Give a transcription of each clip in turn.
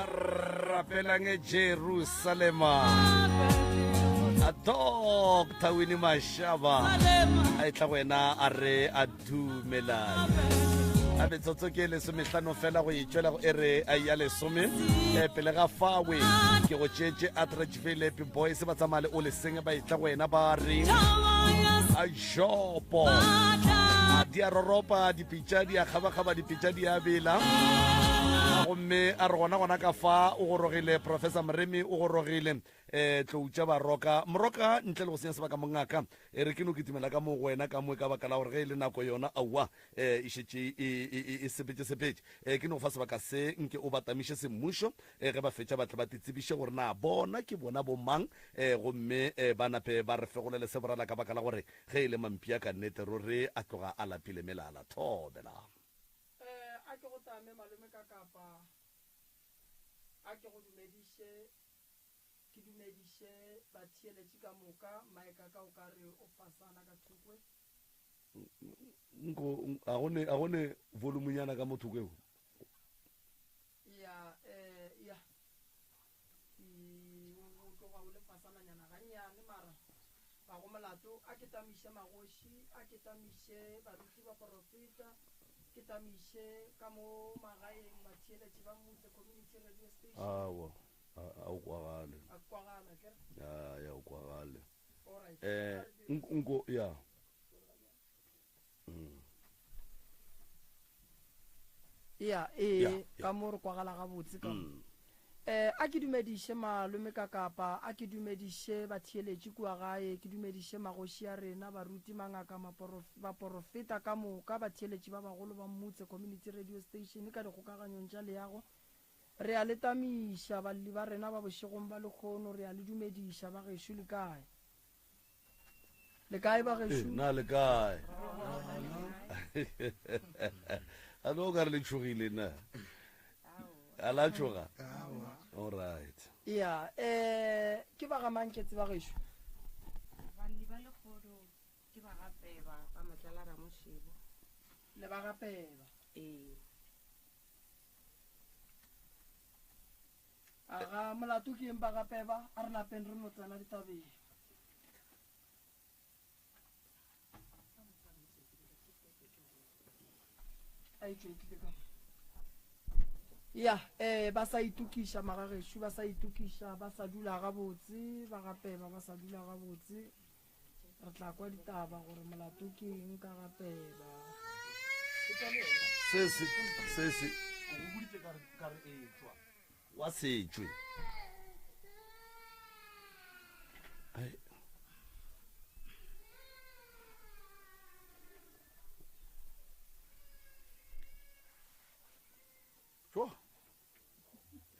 rapelang Jerusalema a Dr. Winnie Mashaba a tla wena a re a dumelane a betsotso ke le somehlano fela go itšwela go ere a ya lesome pele ga fawe ke go tšetše Atteridge Philip boys ba tsamale o leseng ba itla go wena ba reng a jopo di a roropa dipitša di a kgabakgaba dipitša di a bela gomme a re gona ka fa o gorogile Professor Mremi o gorogile tloutša baroka moroka ntle le go senya sebaka mongaka e re ke no kitimela ka mo go wena ka mo ka baka la gore ge e le nako yona aua e šetše e sepetše ke no go fa sebaka se nke o batamiše semmušo ge ba fetša batle ba titsebiše gore na bona ke bona bomang gomme ba nape ba re fegolele se borala ka baka la gore ge e le mampia ka nnete rore a tloga a lapile melala thobela a ke go tame malome ka kapa a ke go dumediše batheeletše ka moka maeka ka o ka re o fasana ka thokwe a gone volumenyana ka mo thokeo ya o tloga o le fasananyana gannyane mara ba go molato a ke tamiše magoši a ke tamiše baruti ba porofeta ke tamiše ka mo magaeng batheeletše ba motse community radio station awa a o kwagale a kwagala ke ya o kwagale nko ya ka mo re kwagala ga botse ka a ke dumediše malome ka kapa a ke dumediše batheeletše kua gae ke dumediše magoši a rena baruti mangaka baporofeta ka moka batheeletše ba bagolo ba mmutse community radio station ka dikgokaganyong tša leago re a letamiša balli ba rena ba bošegong ba lekgono re a le dumediša ba gešo le kae ba gešo na le kae a no ka re le tšhogile na a la tšhoga all right ke ba gamanketse ba gešo balli ba lekgono ke ba gapeba ba matlala ramošebo le ba gapeba aga molato ke eng ba gapeba a re napeng re no tsena ditabeng ba sa itukiša magagešo ba sa itukiša ba sa dula gabotse ba gapeba ba sa dula gabotse re tla kwa ditaba gore molato ke eng ka gapeba se wa setšwe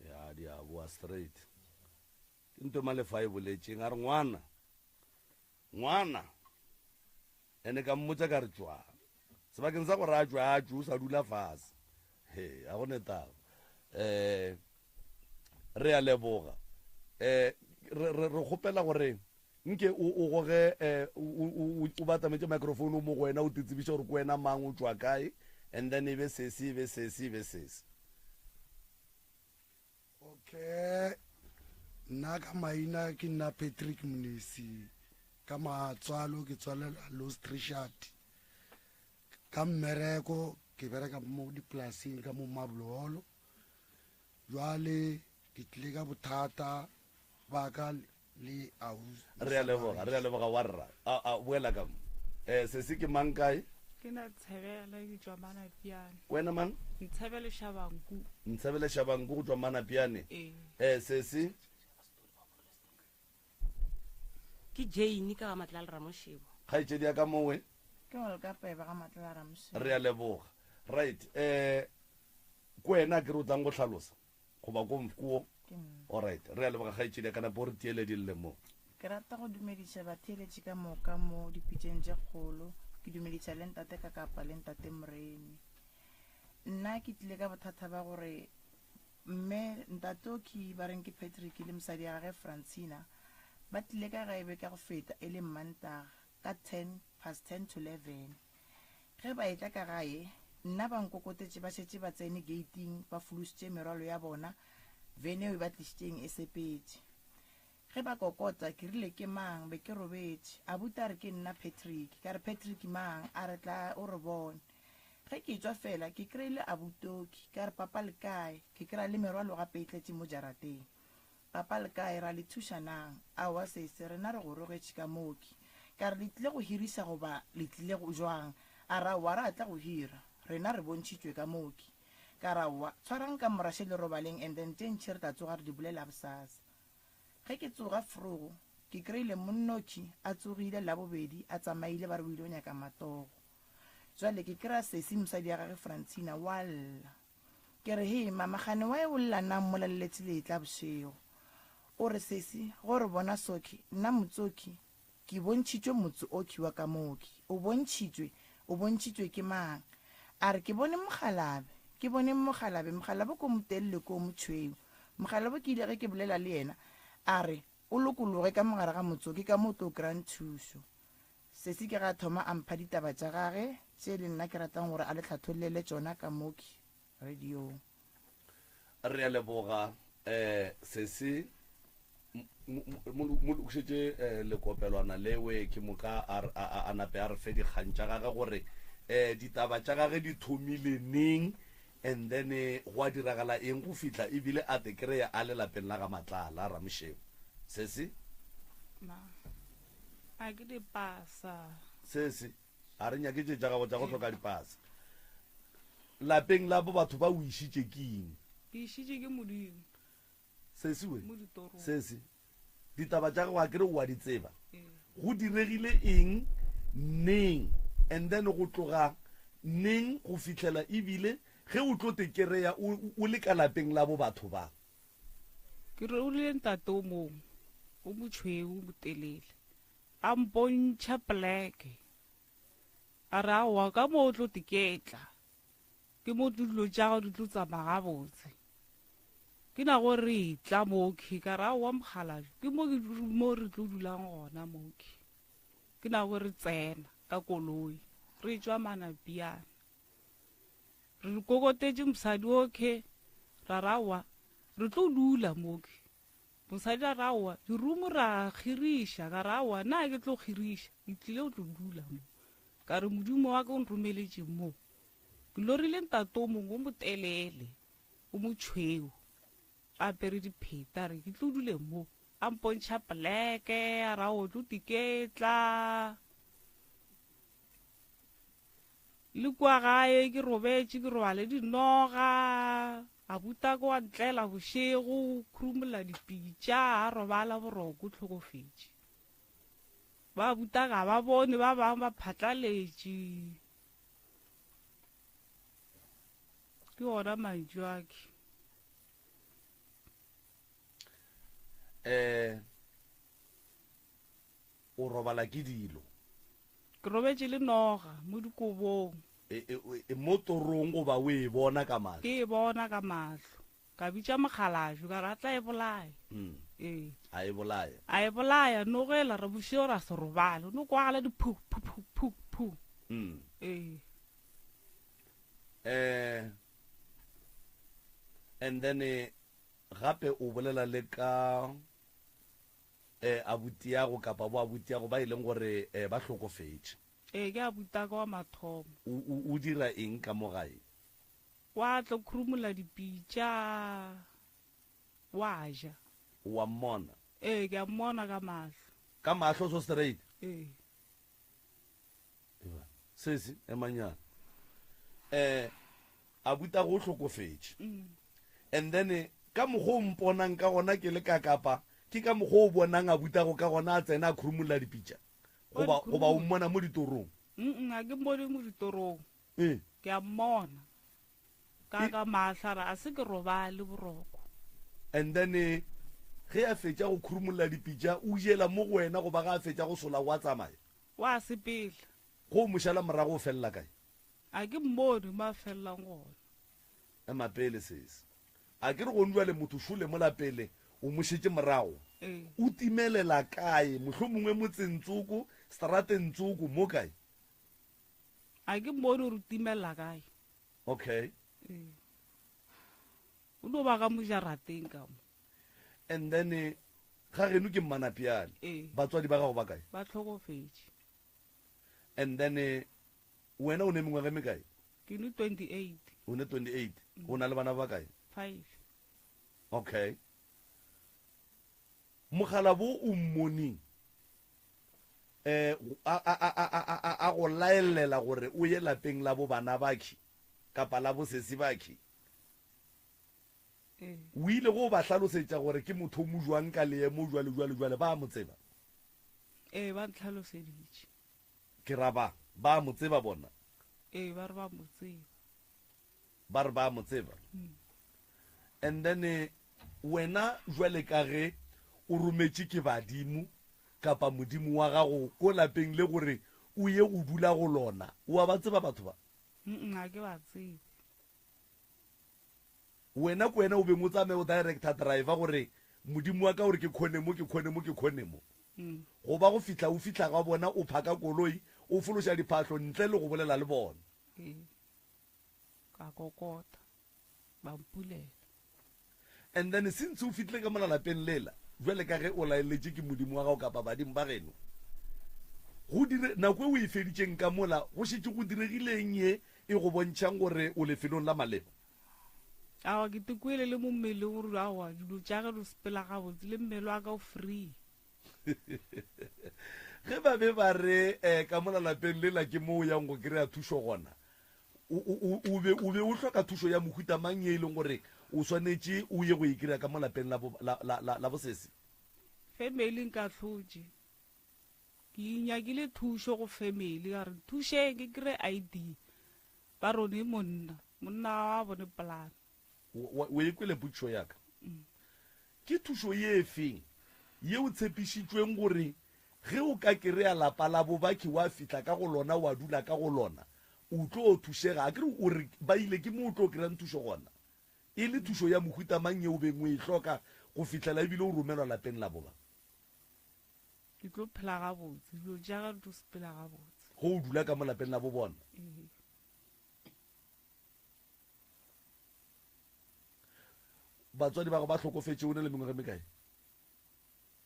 ya di a boa straight ke nto malefa e boletšeng a re ngwana ene ka mmotsa ka re tšwa sebakeng sa gore a tšwa o sa dula fase a go netaba re a leboga re kgopela gore nke o goge o batametše microphone o mo go wena o titsebiša gore ko wena mang o tšwa kae and then e be sese okay nna ka maina ke nna Patrick Mnisi ka matswalo ke tswalela Los Trishati ka mmereko ke bereka mo dipolaseng ka mo Mablolo jwale ke tle ka bothata ba ka le re a leboga warra a boela ka mo se ke mang kae ke na tshebela ke tšwa Manapiane wena mang ntshebele shabangu go tšwa Manapiane se ke Jane ka ga matlala ramošebo kgaetšedi ya ka mowe ke molkapeba ga matlala ramošebo re a leboga right ko wena ke re o tlang go tlhalosa goba kuo alright re a leboga kgaetšedi ya kana bo re tieledi le mo ke rata go dumediša batheeletše ka moka mo dipitšeng tše kgolo ke dumediša le ntate ka kapa le ntate Mremi nna ke tlile ka bothata ba gore mme ntate o ke ba reng ke Patrick le mosadi ya gage Francina ba tlile ka gaebe ka go feta e le Mantaga ka 10:10 to 11 ge ba etla ka gae nna ba nkokotetše ba šetše ba tsene gating ba folositše merwalo ya bona vene o e batlisitseng e sepetse ge ba kokota ke rile ke mang be ke robetse abuta re ke nna Patrick ka re Patrick mang a re tla o re bone ge ke tswa fela ke kreile abutoki ka re papa le kae ke kra le merwalo gape e tletse mo jarateng papa le kae ra le thušanang a wa sese rena re go rogetše ka mooki ka re le tlile go hirisa goba le tlile go jwang a ra wa ra tla go hira rena re bontšhitšwe ka mooki ka ra wa tshwarang ka morashe le robaleng and then tše ntšhi re tla tsoga re di bolela bosasa ge ke tsoga frogo ke kreile monnoki a tsogile la bobedi a tsamaile ba re o ile o nyaka matogo jwale ke kry-a sesi mosadi ya gage Francina wa lla ke re he mamagane wa e o llanang molaleletse le tla bošego o re sesi go re bona soki nna motsoki ke bontšhitšwe motse oki wa ka mooki o bontšhitšwe ke mang a re ke bone mogalabe ko motelele ko motšhweu mogalabe ke ile ge ke bolela le yena a re o lokologe ka mogare ga motsoki ka mo to grand thuso sesi ke ga thoma a mpha ditaba tša gage tše le nna ke ratang gore a le tlhatholele tšona ka mooki radio re a leboga sesi mo lokišetše lekopelwana lewe ke moka a nape a re fe dikgang tša gage gore ditaba tša gage di thomile neng and then go a diragala eng go fihla ebile a te kry-a a le lapeng la ga Matlala a Ramošego sesi a ke dipasa sesi a re nyaketse tša gago tša go hloka dipasa lapeng la bo batho ba o išitše ke eng ke išitše ke modimo sesi we mo ditorong sesi ditaba tša gago a kere o a di tseba go diregile eng neng and then go tloga neng go fitlhela ebile ge o tlo te kereya o le ka lapeng la bo batho ba ke re o le ntate o mongwe o motšhweu o motelele a mpontšha poleke a re aowa ka mo o tlo tiketla ke mo dilo tša gago di tlo tsamaya gabotse ke na go re tla mooki ka re aowa mogalajo ke mo re tlo dulang gona mooki ke na go re tsena ka koloi re tswa Manapiana re kokotetše mosadi okay ra rawa re tlo dula mooki mosadi a rawa dirumo ra khiriša ka rawa na ke tlo khiriša ke tlile o tlo dula mo ka re modimo wa ka o nromeletše mo ke lorile ntate o mongwe o motelele o motšhweu a apere dipheta re ke tlo dule mo a mpontšha poleke a ra o tlo tiketla le kwa gae ke robetše ke robale dinoga a buta ko wa ntlela bošego khurumola dipitša a robala boroko tlhokofetše ba buta ga ba bone ba bangwe ba phatlaletše ke gona mantšu ake o robala ke dilo ke robetše le noga mo dikobong mo torong goba o e bona ka mahlo ke e bona ka mahlo ka bitša mogalajo ka re a tla e bolaya a e bolaya a e bolaya nogela re bošego ra se robale no kwagala diphu and then gape o bolela le ka abutiago kapa bo abutiago ba e leng gore ba hlokofetše ke abuta ka wa mathomo o dira eng ka mo gae wa tlo khurumola dipitša wa ja wa mmona ke a mmona ka mahlo so straight sesi emanyana abuta go hlokofetše and then ka mokgwa o mponang ka gona ke le ka kapa ke ka mokgwa o bonang a butago ka gona a tsena a khurumola dipitša goba o mmona mo ditorong a ke mmone mo ditorong ke a mmona ka mahlara a se ke robale boroko and then ge a fetša go khurumola dipitša o jela mo go wena goba ga a fetša go sola wa tsamaya wa sepele go mošala morago o felela kae a ke mmone mo a felelang gona emapele sese a ke re go nwa le motho šole mo lapele o mošetse morago o timelela kae mohlho mongwe motsentsuko stratentsuko mo kae a ke mmone gore o timelela kae okay o no ba ka mojarateng ka mo and then ga geno ke mmanapiane ee batswadi ba gago ba kae ba tlhokofetse and then wena o ne mengwaga me kae ke ne 28 o ne 28 o na le bana ba kae 5 okay mogala bo o mmoneng a go laelela gore o ye lapeng la bo bana bakhi kapa la bo sesi bakhi ee o ile go ba hlalosetša gore ke motho o mo jwang ka leemo jwale ba mo tseba ee ba ntlhaloseditše ke ra ba mo tseba bona ee ba re ba mo tseba ba re ba mo tseba and then wena jwale ka ge o rometše ke badimo kapa modimo wa gago ko lapeng le gore o ye go dula go lona wa ba tseba batho ba ga ke ba tsebe wena ko wena o beng o tsamaye o director driver gore modimo wa ka gore ke kgonemo go ba go fitla o fitla ga bona o phaka koloi o fološa diphahlo ntle le go bolela le bona ee ka kokota ba mpulela and then since o fitlile ka mola lapeng lela jwale ka ge o laeletše ke modimo wa gago kapa badimo ba geno go dire nako e o e feditšeng ka mola go šetse go diregileng ye e go bontšhang gore o lefelong la maleba awa ke tekwele le mo mmeleng gore awa dilo tša ge do sepela gabotse le mmele wa ka o free ge ba be ba re ka mola lapeng lela ke mo o yang go kry-a thušo gona o be o hloka thušo ya mohuta mang ye e leng gore o swanetše o ye go e kry-a ka mo lapeng la bosesi family nka tlhotse ke inyakile thušo go family ka re thušeng ke kry ID ba rone monna wa bone polane o e kwele potšo yaka ke thušo ye efeng ye o tshepišitšweng gore ge o ka kry-a lapa la bobaki wa fitla ka go lona wa dula ka go lona o tlo o thušega a kere o re ba ile ke mo o tlo kry-ang thušo gona e le thušo ya mohuta mang ye o beng o e hloka go fitlela ebile o romelwa lapeng la boba ke tlo phela gabotse dilo jaaka do sepela gabotse go o dula ka mo lapeng la bo bona ee batswadi ba go ba tlhokofetse o ne le mengwe mekae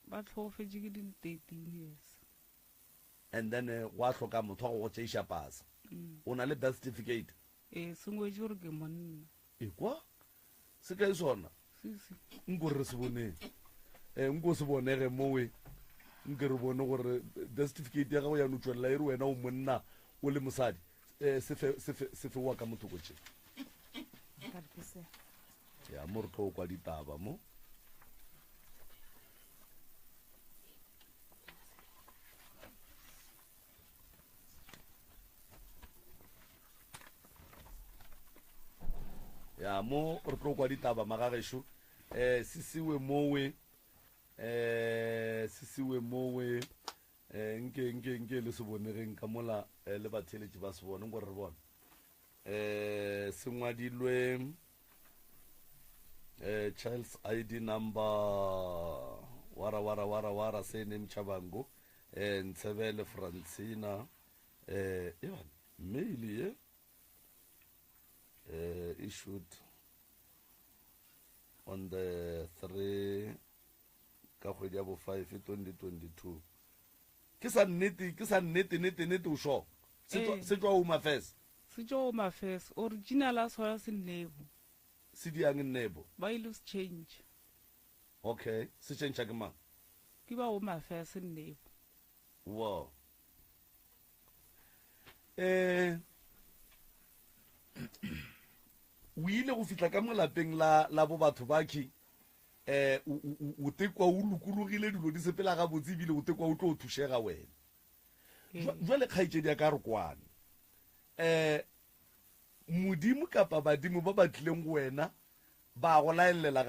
ba tlhokofetse ke din 13 years and then wa hloka motho wa go go tšeiša pasa o na le birth certificate ee sengwetse gore ke monna ekwa se kae sona sese nko re se boneng nko se bonege mowe nke re bone gore birth certificate ya gago ya no tswelela e re wena o monna o le mosadi se fe wa ka mothoko tše ya mo re tlo kwa ditaba mo ya mo re tlo kwa ditaba magagešo sisiwe mowe nke le se bonegeng ka mola le batheletši ba se bone gore re bone se ngwadilwe child's ID number wara surname Chabango Ntshebele Francina mail ye issued on the 3 ka kgwedi ya bo 5 2022 ke sa nnete o sho se tswa Home Affairs se tswa Home Affairs original a sona se nnebo se diang nnebo ba ile se change okay se change ke mang ke ba Home Affairs se nnebo wow o ile go fitla ka mo lapeng la bo batho baki o tekwa o lokologile dilo di sepela ga botse ebile o tekwa o tlo o thušega wena jwale kgaitšedi ya ka re kwane modimo kapa badimo ba ba tlileng go wena ba go laelela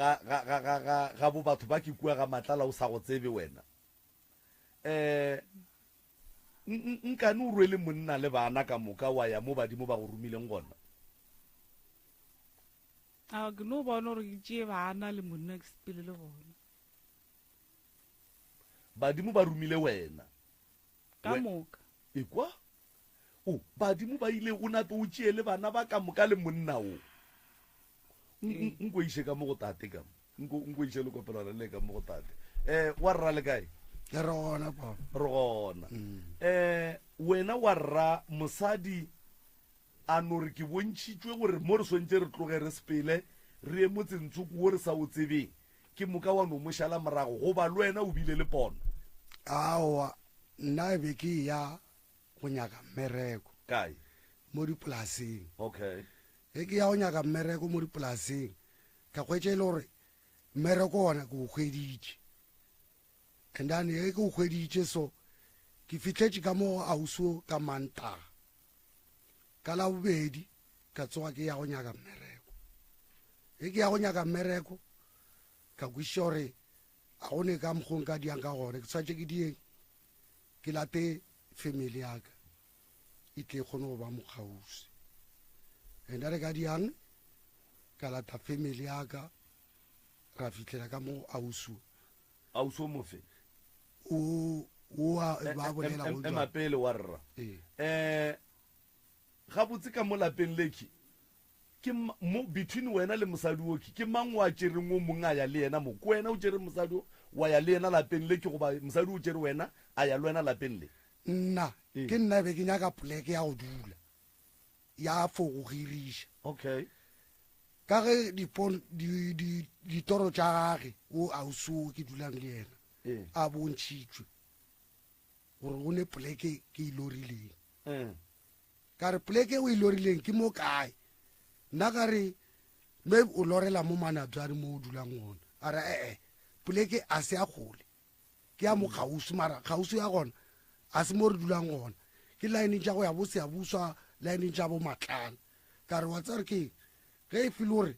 ga bo batho ba ke kua ga matlala o sa go tsebe wena nkane o rwele monna le bana ka moka wa ya mo badimo ba go romileng gona a ke no bona gore ke tšee bana le monna ke sepele le bona badimo ba romile wena ka moka ekwa badimo ba ile o nape o tšee le bana ba ka moka le monna o nko ishe ka mo go tate ka nko ishe le kopelana le ka mo go tate wa rra le kae ke re gona papa re gona wena wa rra mosadi a no re ke bontšhitšwe gore mo re swantse re tloge re sepele re ye motsentsuku wo re sa o tsebeng ke moka wa no mošala morago goba le wena o bile le pono aowa nna e be ke ya go nyaka mmereko kae mo dipolaseng okay e ke ya go nyaka mmereko mo dipolaseng ka kgwetse e le gore mmereko ona ke o kgweditše and then e ke o kgweditše so ke fitlhetše ka mo auso ka mantaga ka la bobedi ka tsoga ke ya go nyaka mmereko e ke ya go nyaka mmereko ka kwešiša gore a gone ka mokgong ka diang ka gore ke tshwantse ke dieng ke late family yaka e tle kgone go ba mokgausi and re ka diang ka lata family yaka ra fitlhela ka mo auso mofe o ba bolela go emapele wa rra ga botse ka mo lapeng leki ke mo between wena le mosadi oki ke mang wa tšereng o mongwe a ya le yena mo ke wena o tšere mosadi wa ya le yena lapeng leki goba mosadi o tšere wena a ya le wena lapeng le nna ke nna be ke nyaka poleke ya go dula ya for go hiriša okay ka ge ditoro tša gage o auso ke dulang le yena a bontšhitšwe gore go ne poleke ke ilorileng ka re poleke o ilorileng ke mo kae nna ka re me o lorela mo manabjane mo o dulang gona a re poleke a se a kgole ke ya mo kgausi mara kgausi ya gona a se mo re dulang gona ke laeneng tša go ya bo seabuswa laeneng tša bo matlala ka re wa tsare ke ge e fele gore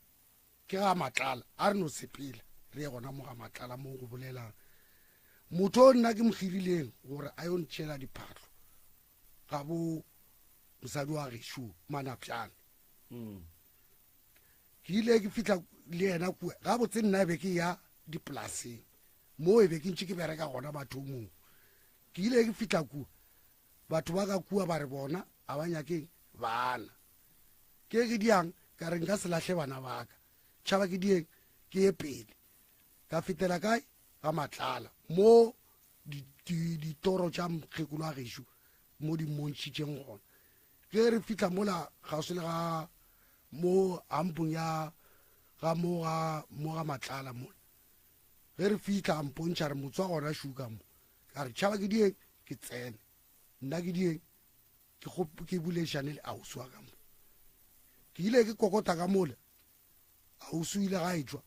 ke ga matlala a re no sepela re ye gona mo ga matlala mo go bolelang motho o nna ke mo hirileng gore a yo ntšhela diphatlho ga bo mosadi wa gešo manabjane ke ile ke fitlha le yena kua ga botse nna be ke ya dipolaseng mo e be ke ntse ke bereka gona batho mongwe ke ile ke fitlha kua batho ba ka kua ba re bona a ba nyakeng bana ke diang ka re nka se latlhe bana baka tšhaba ke dieng ke ye pele ka fetela kae ga matlala mo ditoro tša mokgekolo a gešo mo di montšhitšeng gona ke re fitlha mola ga se le ga mo ampong ya ga mo ga matlala mola ge re fitlha ampontšha re motswa gona šuka mo ka re tšhaba ke dieng ke tsene nna ke dieng ke bulešane le ausi wa ka mo ke ile ke kokota ka mola ausi o ile ga e tšwa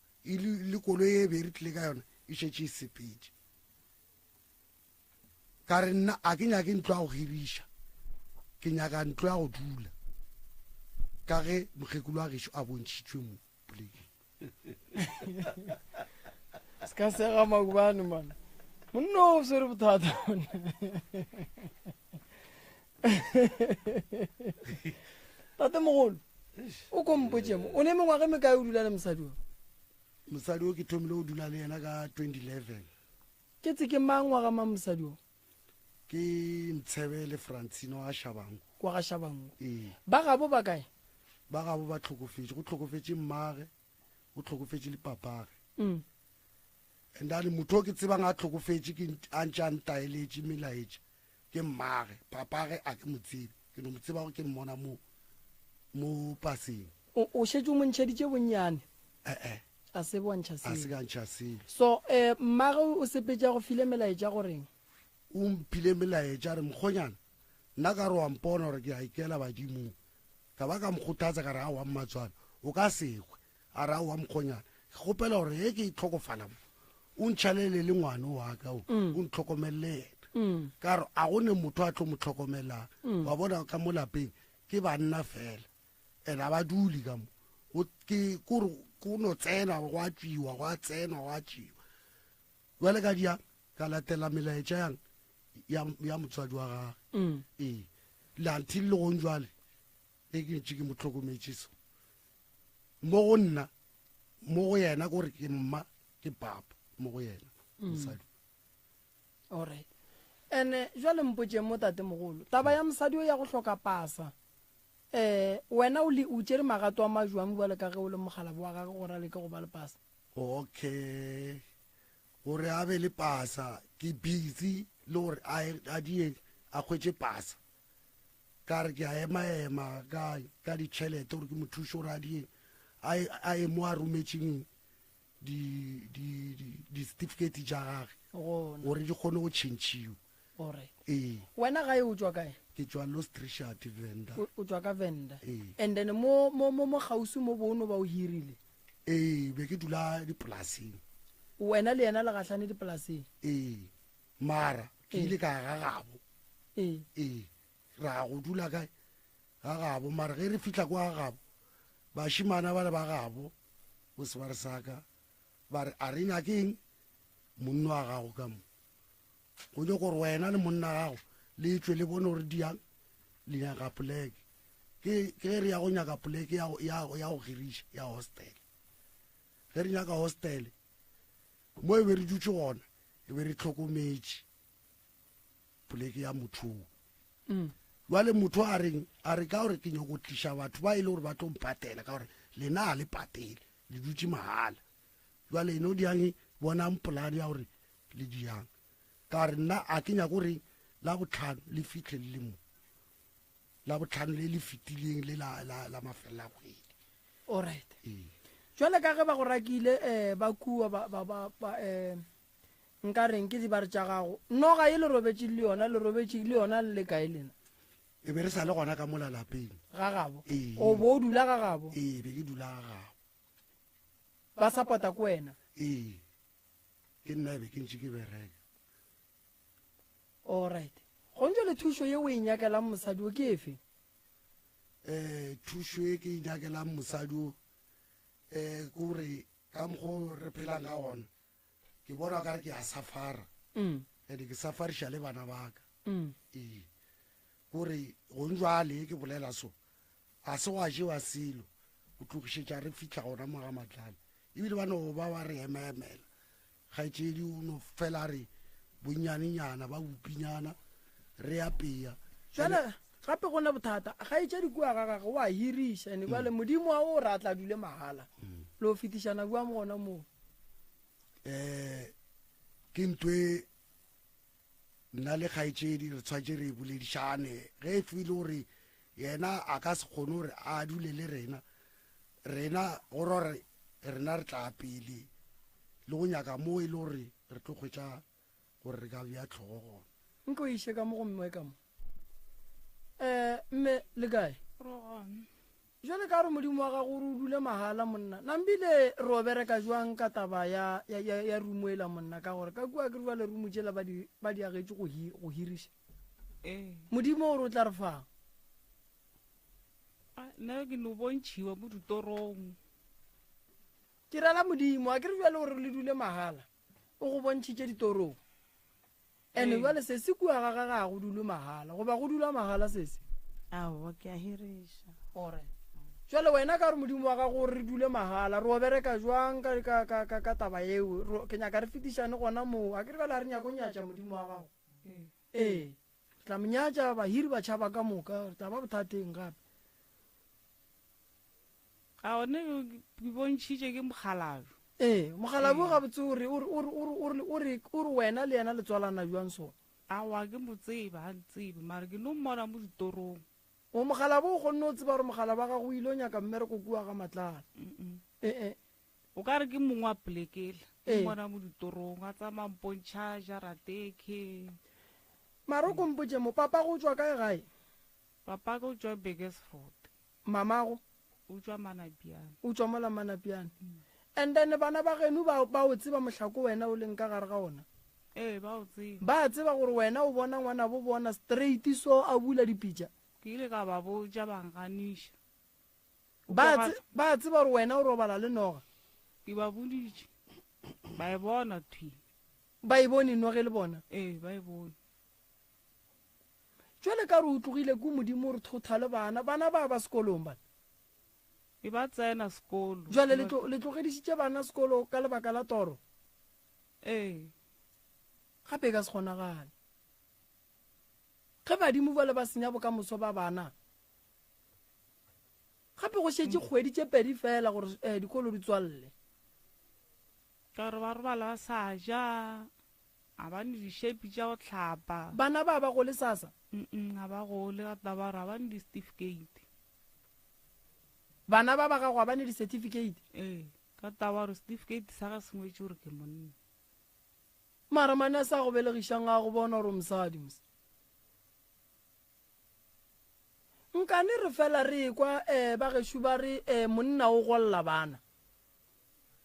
le kolo e be re tlile ka yona e šetše e sepetše ka re nna a ke nyake ntlo ya go hiriša ke nyaka ntlo ya go dula ka ge mokgekolo wa gešo a bontšhitšwe mo polekeng se ka sega makubane mana monno o swere bothata tate mogolo o kompotše mo o ne mengwage me kae o dula le mosadi wa mosadi o ke thomile go dula le yena ka 2011 ke tse ke mangwaga ma mosadi o ke ntshebele francino a shabango kwa ga shabango ee ba gabo ba kae ba gabo ba tlhokofetše go tlhokofetše mmage go tlhokofetše le papage and then motho o ke tsebang a tlhokofetše ke a ntše a ntaeletše melaetše ke mmage papage a ke mo tsebe ke no mo tseba go ke mmona mo paseng o šetse o montšheditše bonnyane a se bontšha a se seo ka ntšha sele so mmage o sepetša go file melaetša goreng o mphile melaetša a re mokgonyana nna ka re wa mpona gore ke a ikela badimong ka ba ka mokgothatsa ka re a wa mmatswana o ka sekgwe a re a wa mokgonyana ke kgopela gore e ke itlhokofala mo o ntšhalele le ngwane wa ka o ntlhokomelele yena ka re a gone motho a tlo mo tlhokomelang wa bona ka mo lapeng ke banna fela and a ba dule ka mo kore ko no tsena go a tšwiwa go a tsena go a tšwiwa jale ka diang ka latela melaetša yang ya motswadi wa gage ee lantil le gong jale e ke ntše ke mo tlhokometše so mo go nna mo go yena kore ke mma ke papa mo go yena mosadi alright and jwale mpotše mo tate mogolo taba ya mosadi o ya go hloka pasa wena o tšere magato a majwang bale ka ge o le mogala wa gage gore a leke go ba le pasa. Okay, gore a be le pasa ke busy le gore a die a khwetse pasa ka re ke a ema ka ditšhelete gore ke mo thuse gore a die a e mo a rometseng di certificate tša gage gore di kgone go tšhentšhiwa. Ee, wena gae o tswa kae? ke tswa Lost Richard Venda. O tswa ka Venda. Ee. And then mo gausi mo bono ba o hirile? Ee, be ke dula dipolaseng. Wena le yena le gatlhane dipolaseng? Ee, mara ke ile ka gagabo. Ee, ra go dula kae gagabo, mara ge re fitlha kwa gagabo bašimana ba le ba gabo go se ba re saka ba re a re nyakeng monna wa gago ka mo go nye gore wena le monna gago le tswe le bone gore diang le nyaka poleke ke ge re ya go nyaka poleke ya go hiriša ya hostel. Ge re nyaka hostel mo e be re dutse gona e be re tlhokometše poleke ya mothong. Jwale motho a re ka gore ke nyako go tliša batho ba e le gore ba tlo mpatela ka gore lena a le patele le dutse mahala. Jwale eno diang bonang polane ya gore le diang ka re nna a ke nyako gore la botlhano le fitlhe le mo la botlhano le fetileng le la mafelela kgwedi. alright. Jwale ka ge ba go rakile ba kua nka reng ke di ba re tša gago noga e le robetše le yona le kae lena? E be re sa le gona ka mola lapeng gagabo. Ee. O bo o dula gagabo? Ee, be ke dula gagabo. Ba support-a ko wena? Ee, ke nna be ke ntse ke bereka. Alright. Go ntse le thušo ye o e nyakelang mosadi o ke efe? Thušo e ke nyakelang mosadi o kore ka mokgwa re phelang ka gona ke bona ka re ke a safara and ke safariša le bana baka. Ee, kore go njwale ke bolela so a se wa jewa selo go tlogišetša re fitlha gona moga matlale ebile ba no ba re ememela kgaetšedi o no fela re bonyanenyana ba bopinyana re apea. Jwale gape go na bothata ga e tša dikua ga gage o a hiriša ene bale modimo wa o re a tla dule mahala le o fetišana bua mo gona moo. Ke ntwe nna le kgaetšedi re tshwantse re boledišane ge e file gore yena a ka se kgone gore a dule le rena gore rena re tla pele le go nyaka mo e le gore re tlo kgwetša gore re ka bja tlhogo gona. Nke o iše ka mo go mme ka mo mme le kae? Jwale ka gore modimo wa gago o dule mahala monna nambile re o bereka jwang ka taba ya rumoela monna ka gore ka kua ke re bale rumo tšela ba di agetse go hiriša modimo o re o tla re fang? nna ke no bontšhiwa mo ditorong. Ke rala modimo a ke re jwale gore le dule mahala o go bontšhitše ditorong ene jwale se se kua ga gaga go dule mahala goba go dula mahala sese? aowa ke a hiriša. Alright. Jwale wena ka gore modimo wa gago re dule mahala re o bereka jwang ka taba eo ke nyaka re fetišane gona moo a ke re bala re nyako nyatša modimo wa gago? Ee, tla monyatša bahiri ba tšhaba ka moka taba bothateng gape. a one ke bontšhitše ke mogalajo. Mogalabi ga botse o re wena le yena le tswalana jwang sona? awa ke mo tseba a ntsebe mare ke no mmona mo ditorong. O mogalabi o kgonne o tseba gore mogalabi wa gago o ile o nyaka mmereko kua ga matlala? o ka re ke mongwe wa polekele ke mmona mo ditorong a tsamaya mpontšha jarateke. mare o kompotše mo papa go tswa kae gae? papa ka o tswa Begesford. Mamago o tswa Manapiane. o tswa mola Manapiane. And then bana ba geno ba o tseba mohlako wena o leng ka gare ga ona? ba o tseba. Ba tseba gore wena o bona ngwana bo bona straight so a bula dipitša? ke ile ka ba botša banganiša. ba tseba gore wena o robala le noga? ke ba boditše ba e bona thwi. Ba e bone noge le bona? ba e bone. Jwale ka re o tlogile ke modimo re thothale bana ba sekolong bana? e ba tsena sekolo. Jwale le tlogedišitše bana sekolo ka lebaka la toro? Gape ka se kgonagale ge badimo ba le ba senya bokamoso ba bana gape go šetse kgwedi tše pedi fela gore dikolo di tswalle ka re ba robala ba sa ja a bane di-shape tša go tlhapa bana ba go le sasa ga ba gole ka taba re a bane di-certificate bana ba gago a bane di-certificate ka taba re certificate sa ga sengwetse gore ke monna mara mane a sa go belegišang a go bona gore mosadi mos nkane re fela re kwa bagešo ba re monna o golla bana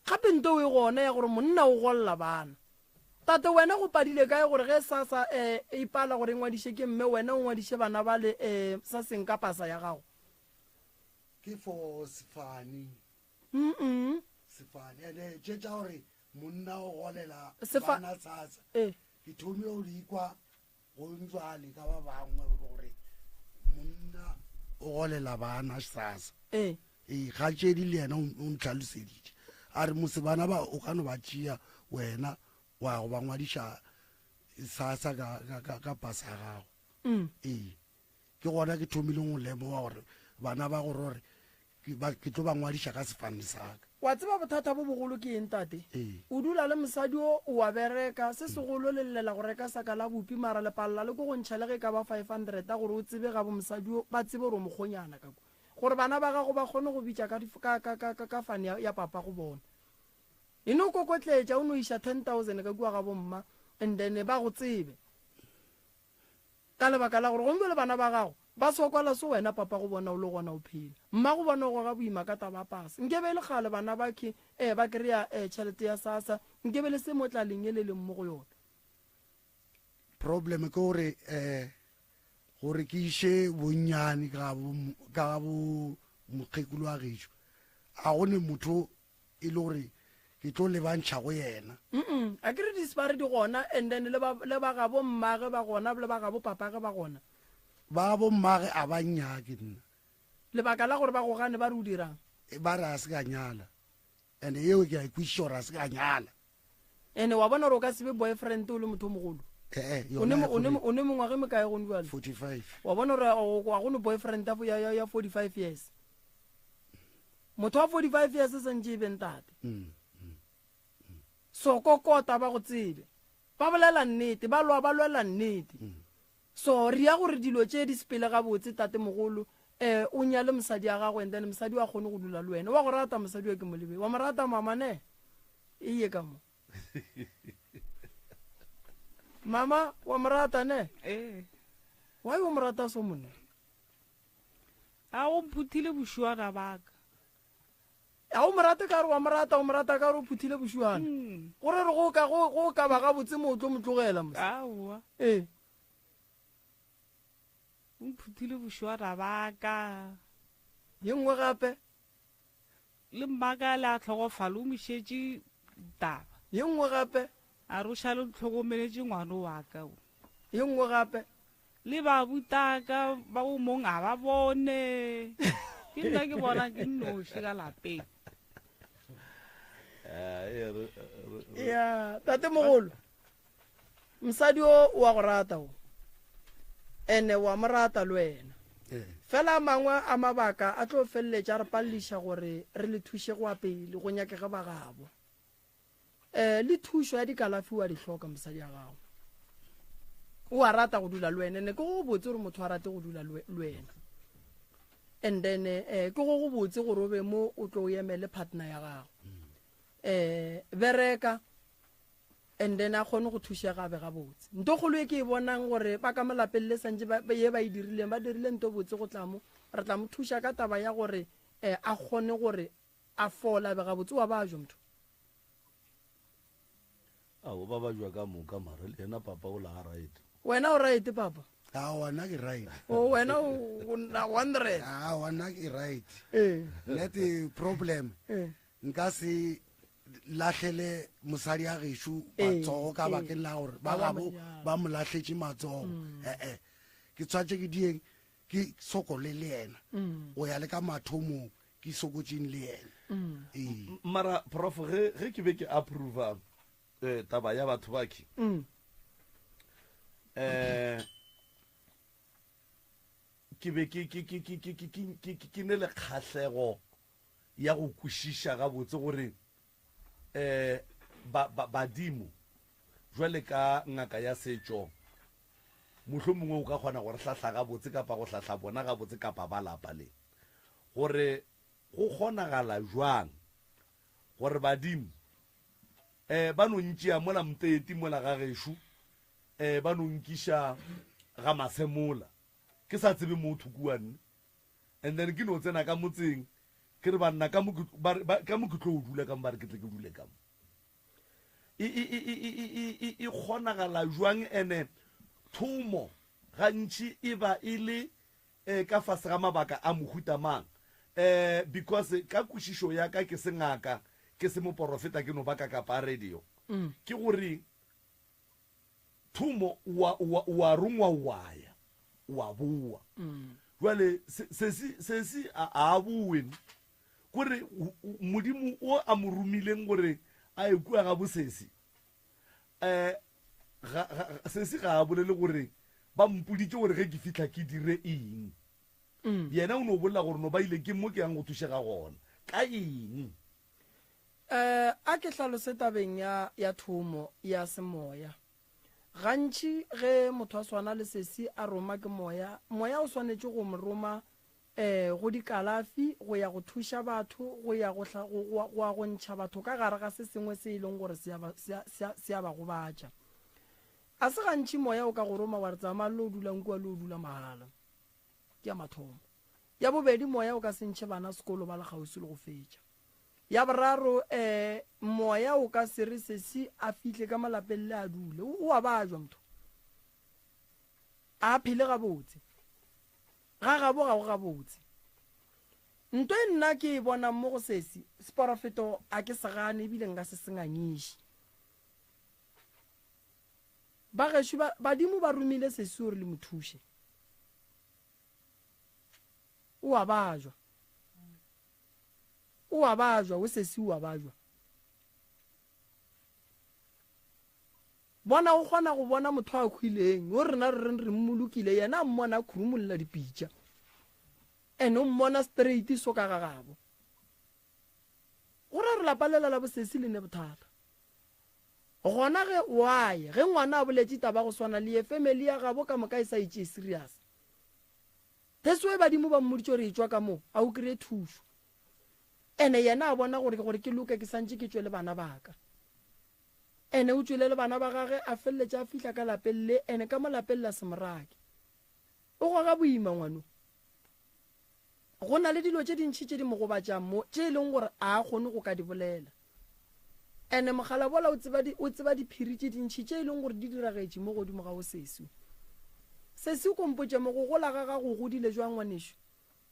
gape nto o e gona ya gore monna o golla bana tate wena go padile kae gore ge sasa e ipala gore ngwadiše ke mme wena o ngwadiše bana ba le sa seng ka pasa ya gago ke for sefane sefane ande tše tša gore monna o golela bana sasa ke thome o di kwa go ntswale ka ba bangwe gore monna o golela bana sasa ga tšedi le yena o ntlhaloseditše a re mose bana ba o ka no ba tšea wena wa go ba ngwadiša sasa ka pasa gago ke gona ke thomileng go lemoga gore bana ba gore gore ke tlo ba ngwadiša ka sefane saka wa tseba bothata bo bogolo ke eng tate o dula le mosadi o wa bereka se segolo le llela go reka saka la bopi mara le palela le ko go ntšha le ge ka ba 500 gore o tsebe ga bo mosadi ba tsebe gore o mogonyana kako gore bana ba gago ba kgone go bitša ka fane ya papa go bona ene o kokotletša o no iša 10,000 ka kua ga bomma and then ba go tsebe ka lebaka la gore gombe le bana ba gago ba sokola se wena papa go bona o le gona o phela mma go bona go ga boima ka taba pasa nke be le kgale bana ba ke ba kry-a tšhelete ya sasa nke be le se motlaleng e le leng mo go yona problem ke gore ke iše bonnyane ka ga bo mokgekolo wa gešo a gone motho e le gore ke tlo lebantšha go yena a kere disepare di gona and then le ba gabo mmage ba gona le ba gabo papage ba gona ba bo mmage a ba nnyake nna lebaka la gore ba go gane ba re o dirang ba re a se ka nyala and eo ke a ikwešiša gore a se ka nyala ene wa bona gore o ka sebe boyfriend o le motho o mogolo o ne mongwage mekae gone jale 45 wa bona gore wa gone boyfriend ya 45 years motho wa 45 years se sentse e bentate so kokota ba go tsebe ba bolela nnete ba lwela nnete so re ya gore dilo tše di sepele ga botse tate mogolo o nyale mosadi ya gagwe and then mosadi wa kgone go dula le wena wa go rata mosadi wa ke molebe wa mo rata mamane eye ka mo mama wa mo rata ne wa o mo rata so mone a o phuthile bošuana baka a o mo rata ka re wa mo rata o mo rata ka re o phuthile bošuana gore re go ka ba ga botse mo tlo motlogela mo aowa o phuthile bošuana baka ye nngwe gape le mmaka le a tlhogofala o mošetše taba ye nngwe gape a re o šale o tlhogomeletše ngwane wa ka o ye nngwe gape le ba butaka ba o mong a ba bone ke nna ke bona ke nnoši ka lapeng ya tate mogolo mosadi o wa go rata o ene wa mo rata le wena fela mangwe a mabaka a tlo feleletša re palliša gore re le thuše go apele go nyakege ba gabo le thušo ya dikalafi wa di hloka mosadi ya gago o a rata go dula le wena ne ke go botse gore motho a rate go dula le wena and then ke go botse gore o be mo o tlo o emele partner ya gago bereka and then a kgone go thuša gabe ga botse nto kgolo e ke e bonang gore ba ka molapeng le santse ye ba e dirileng ba dirile nto botse go tlamo re tla mo thuša ka taba ya gore a kgone gore a fola be ga botse wa ba jo motho ao ba ba jwa ka moka mara le ena papa o la ga right wena o right papa a wana ke right o wena o na 100 a wana ke right let problem nka se latlhele mosadi ya gešo matsogo ka bakeng la gore ba gabo ba mo latlhetše matsogo ke tshwantse ke dieng ke sokole le yena go ya le ka mathomong ke sokotšeng le yena mara prof ge ke be ke approva taba ya batho bake ke be ke ne le kgatlhego ya go kwešiša gabotse gore badimo jwale ka ngaka ya setšo mohlho mongwe o ka kgona gore hlahla gabotse kapa go hlahla bona gabotse kapa ba lapa le gore go kgonagala jwang gore badimo ba no ntšea mola mteti mola ga gešo ba no nkiša ga masemola ke sa tsebe mo thukuane and then ke no tsena ka motseng ke re banna ka mo ke tlo o dula ka mo ba re ke tle ke dule ka mo e kgonagala jwang ene thomo gantši e ba e le ka fase ga mabaka a mohuta mang because ka kwešišo ya ka ke se ngaka ke se moporofeta ke no baka kapa radio ke gore thomo wa rongwa waya wa boa jwale sesi a boen gore modimo o a mo romileng gore a ekua ga bosesi sesi ga a bolele gore ba mpoditse gore ge ke fitlha ke dire eng yena o ne o bolela gore no ba ile ke mo ke yang go thušega gona ka eng a ke hlalose tabeng ya thomo ya semoya gantši ge motho a swana le sesi a roma ke moya o swanetše go mo roma go dikalafi go ya go thuša batho go ya go ntšha batho ka gare ga se sengwe se e leng gore se a ba gobatša a se gantši moya o ka go roma wa re tsamaya le o dulang kua le o dula mahala ke ya mathomo ya bobedi moya o ka sentšhe bana sekolo ba le kgausi le go fetša ya boraro moya o ka se re sesi a fihle ka malapeng le a dule o a bajwa motho a phele gabotse ga gabo ga go gabotse ntho e nna ke e bonang mo go sesi seporofeto a ke se gane ebile nka se senganyiše bagešo badimo ba romile sesi gore le mothuše o a bajwa o sesi o a bajwa bona o kgona go bona motho a khwileng o rena re reng re mmolokile yena a mmona a khurumolola dipitša ene o mmona straight so ka gagabo gore re lapalela la bosesi le ne bothata gona ge waye ge ngwana a boletše taba go swana le ye family ya gabo ka moka e sa itše serious teswe badimo ba mmoditše gore e tšwa ka moo a o kry-e thušo ene yena a bona gore ke loke ke santše ke tšwe le bana baka ene o tšwele le bana ba gage a feleletše a fihla ka lapeng le ene ka mo lapeng la semorake o goga boima ngwano go na le dilo tše dintšhi tše di mo gobatšang mo tše e leng gore a kgone go ka di bolela ene mogala bola o tseba diphiri tše dintšhi tše e leng gore di diragetše mo godimo ga o sesi o kompotše mo go gola ga go godile jwa ngwanešo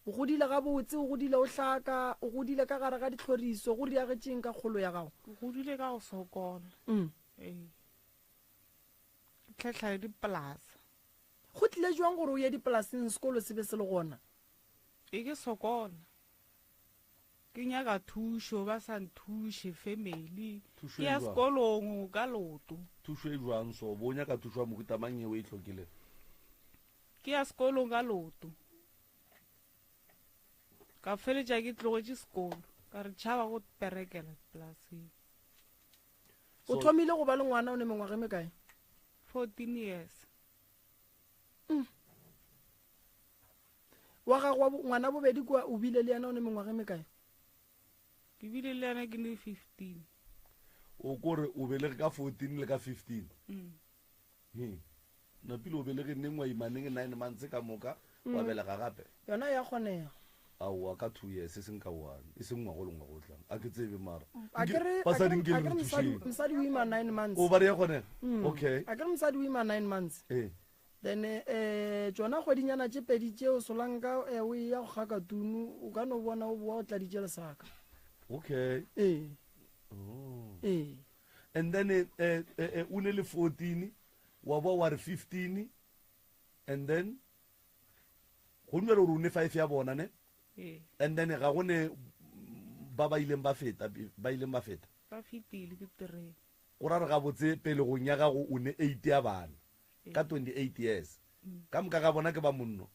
o godile gabotse o godile o hlaka o godile ka gare ga ditlhoriso go riagetšeng ka kgolo ya gago o godile ka go sokola tlhatlha ya dipolasa go tlile jwang gore o ye dipolaseng sekolo se be se le gona e ke sokola ke nyaka thušo ba sa nthuše family ke ya sekolong ka loto thušo e jwang so bo nyaka thušo ya mohutamang eo e tlhokile ke ya sekolong ka loto ka feletša ke tlogetše sekolo ka re tšhaba go perekela polaseng o thomile go ba le ngwana o ne mengwage mekae 14 years wa gago ngwana bobedi kwa o bile le yena o ne mengwage mekae ke bile le yena ke ne 15 o kore o belege ka 14 le ka 15 napile o belege nengwa imaneng 9 months ka moka wa belega gape yona ya kgonega aowa ka 2 years e seng ka 1 e seng ngwago le ngwago tlang a ke tsebe mara mosadi o ima 9 months o ba re ya kgonega okay a kere mosadi o ima 9 months then tsona kgwedinyana tše pedi tšeo solanka o ya go gaka tunu o ka no bona o boa o tladitše lesaka okay and then o ne le 14 wa boa wa re 15 and then go nne re o ne 5 ya bona ne and then ga go ne ba ileng ba feta ba fetile ke 3 o ra re ga botse pele go nya ga go o ne 8 ya bana ka 28 years ka moka ga bona ke ba monno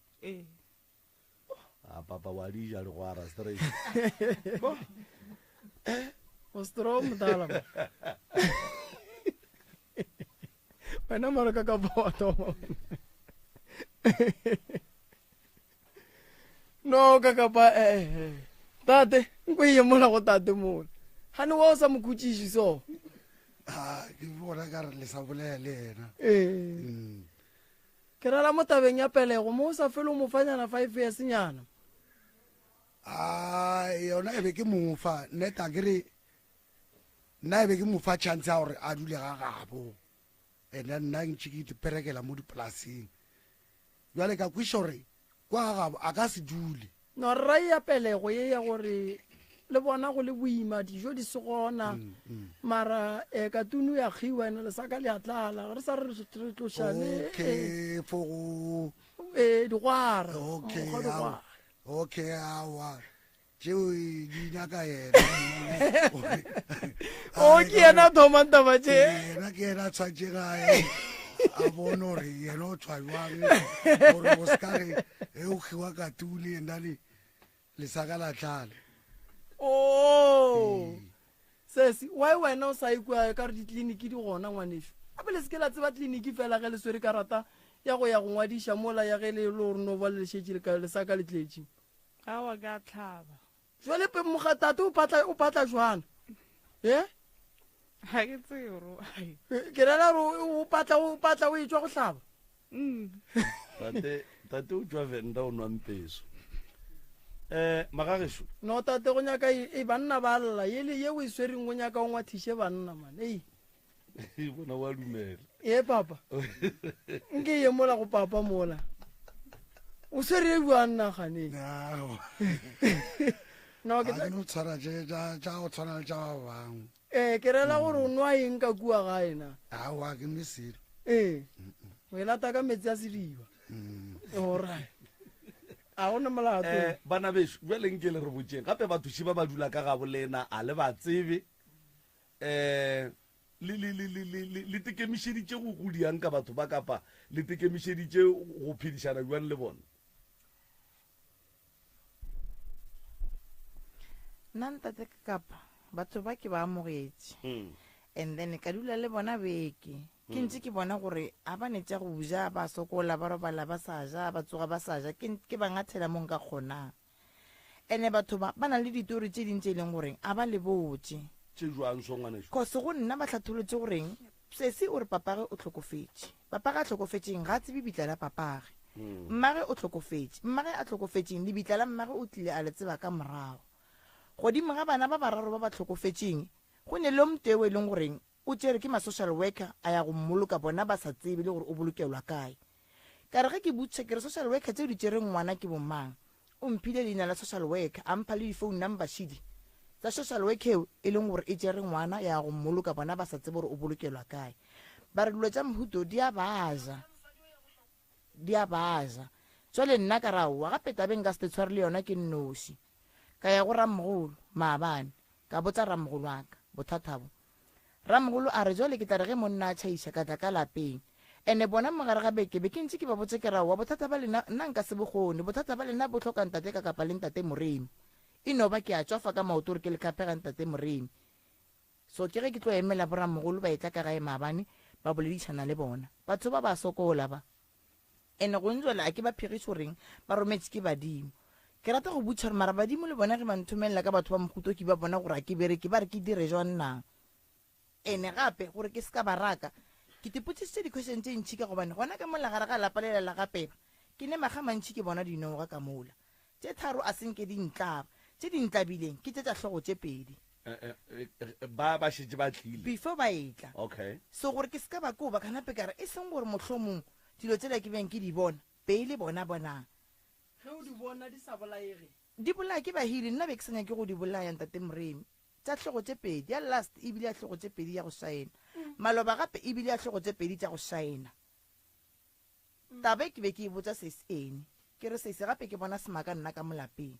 papa wa dija le go ara straight o stro motala wena mara ka boto no ka pa tate nko ye mola go tate mola hane wa o sa mokhutsiši so ke bona ka re le sa bolele ena ke rala mo tabeng ya pelego mo o sa fele o mofanyana 5 years nyana yona e be ke mofa neta kere nna e be ke mofa chance ya gore a dule ga gabo ene nna ntse ke iperekela mo dipolaseng jwale ka kwiša gore kwa ga gabo a ka se dule no rai ya pelego ye ya gore le bona go le boima dijo di se gona mara ka tunu ya khiwa ene le saka le atlala re sa re tlošane okay for digwara okay awa tšeo di nyaka yena o ke yena thoma taba tše yena ke yena tshwantše gae a bone gore yena o tshwajwang gore o sekare e o khiwa katune endane lesaka la tlala sesi why wena o sa ikwa ka re ditleliniki di gona ngwaneso a pele seke la tseba tleliniki fela ge le swere karata ya go ngwadiša mola ya ge le le gore no ba le šetše le saka le tletše awa ka tlhaba jwale pe mogatate o patla jwana ga ke tsero ke rela gore o patla o e tswa go hlaba tate o tswa venda o nwampeso magagesho no tate go nyaka e banna ba lla ye o e swereng go nyaka o ngwathiše banna man bona wa dumela papa nke ye mola go papa mola o swere e buanna ganeng no tshwara ja o tshwana le ja ba bangwe ke rela gore o nwa eng ka kua gaena awa ke nne selo o e lata ka metsi a sediba orai a gona molato bana beso jwaleng ke le re botseng gape bathuši ba ba dula ka gabo lena a le ba tsebe le tekemišeditše go godiang ka batho ba kapa le tekemišeditše go phedišana jwang le bona nna ntate kapa batho ba ke ba amogetše and then ka dula le bona beke ke ntse ke bona gore a ba netša go ja ba sokola ba robala ba sa ja ba tsoga ba sa ja ke ba ngathela mo nka kgonang ene batho ba na le ditori tše dintse e leng goreng a ba le botse tše jwang so ngwaneso kose go nna ba tlhatholotse goreng sese o re papage o tlhokofetše papage a tlhokofetšeng ga a tsebe bitla la papage mmage o tlhokofetše mmage a tlhokofetšeng lebitla la mmage o tlile a le tseba ka morago godimo ga bana ba bararo ba ba tlhokofetšeng go ne le mteo e leng goreng o tšere ke ma-social worker a ya go mmoloka bona ba sa tsebe le gore o bolokelwa kae ka re ge ke butšha ke re social worker tseo di tšereng ngwana ke bomang o mphile leina la social worker a mpha le di-phone number šidi tsa social worker eo e leng gore e tšere ngwana ya go mmoloka bona ba sa tsebe gore o bolokelwa kae ba re dilo tša mohuto di a baja jwale nna ka raowa gape tabeng ka se tshware le yona ke nnoši ka ya go rammogolo maabane ka botsa rammogolo wa ka bothathabo rammogolo a re jwale ke tla re ge monna a tšhaiša ka tla ka lapeng ene bona mogare ga beke be ke ntse ke ba botse ke raowa bothata ba lena nna nka se bokgone bothata ba lena bo tlhokang tate ka kapa le ntate moremi e no ba ke a tswafa ka maoto gore ke le kapega ntate moremi so ke ge ke tlo emela borammogolo ba e tla ka gae maabane ba boledišana le bona batho ba ba sokola ba ene go ntšwela a ke ba phegiše goreng ba rometse ke badimo ke rata go butša gore mara badimo le bona ge ba nthomelela ka batho ba mohuto ke ba bona gore a ke bereke ba re ke dire jwannang ene gape gore ke se ka baraka ke tepotsisitse di-question tše ntšhi ka gobane gona ka molagare ga lapa le lela gapeba ke ne maga mantšhi ke bona dinoga ka mola tše tharo a senke dintlaba tše dintlabileng ke tše tša tlhogo tše pedi ba šetse ba tlile before ba etla okay so gore ke se ka ba ko ba kanape kare e seng gore mohlomong dilo tsela ke beng ke di bona peile bona bonang ge o di bona di sa bolaege di bolaya ke bahiri nna be ke senya ke go di bolaya ntate moremi tša tlhogo tše pedi ya last ebile ya tlhogo tše pedi ya go saena maloba gape ebile ya tlhogo tše pedi tša go saena tabe ke be ke e botsa sese ene ke re sese gape ke bona semaka nna ka molapeng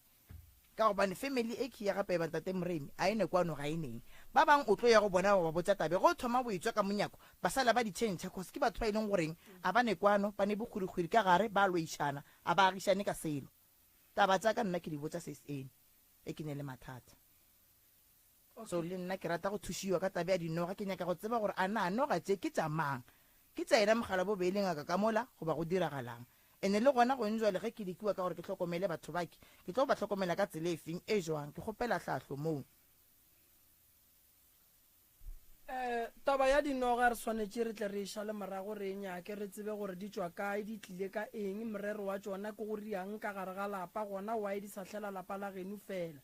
ka gobane family e ke ya gape ba ntate moremi a ene kwano ga eneng ba bang o tlo ya go bona ba botsa tabe go thoma boetswa ka monyako ba sala ba di tšhentšha cause ke batho ba e leng goreng a ba ne kwano ba ne bokgwirikgwiri ka gare ba loišana a ba agišane ka selo taba tsa ka nna ke di botsa sesene e ke ne le mathata so le nna ke rata go thusiwa ka tabe ya dinoga ke nyaka go tseba gore a na noga tse ke tsa mang ke tsa ena mogala bo beileng ngaka ka mola goba go diragalang ene le gona go ntjwa le ge ke dikiwa ka gore ke tlhokomele batho bake ke tlo ba tlhokomela ka tsela efeng e jwang ke gopela tlhahlo moo taba ya dinoga re tshwanetse re tle re iša le morago re nyake re tsebe gore di tswa kae di tlile ka eng morero wa tsona ke go riang ka gare ga lapa gona wae di sa hlela lapa la geno fela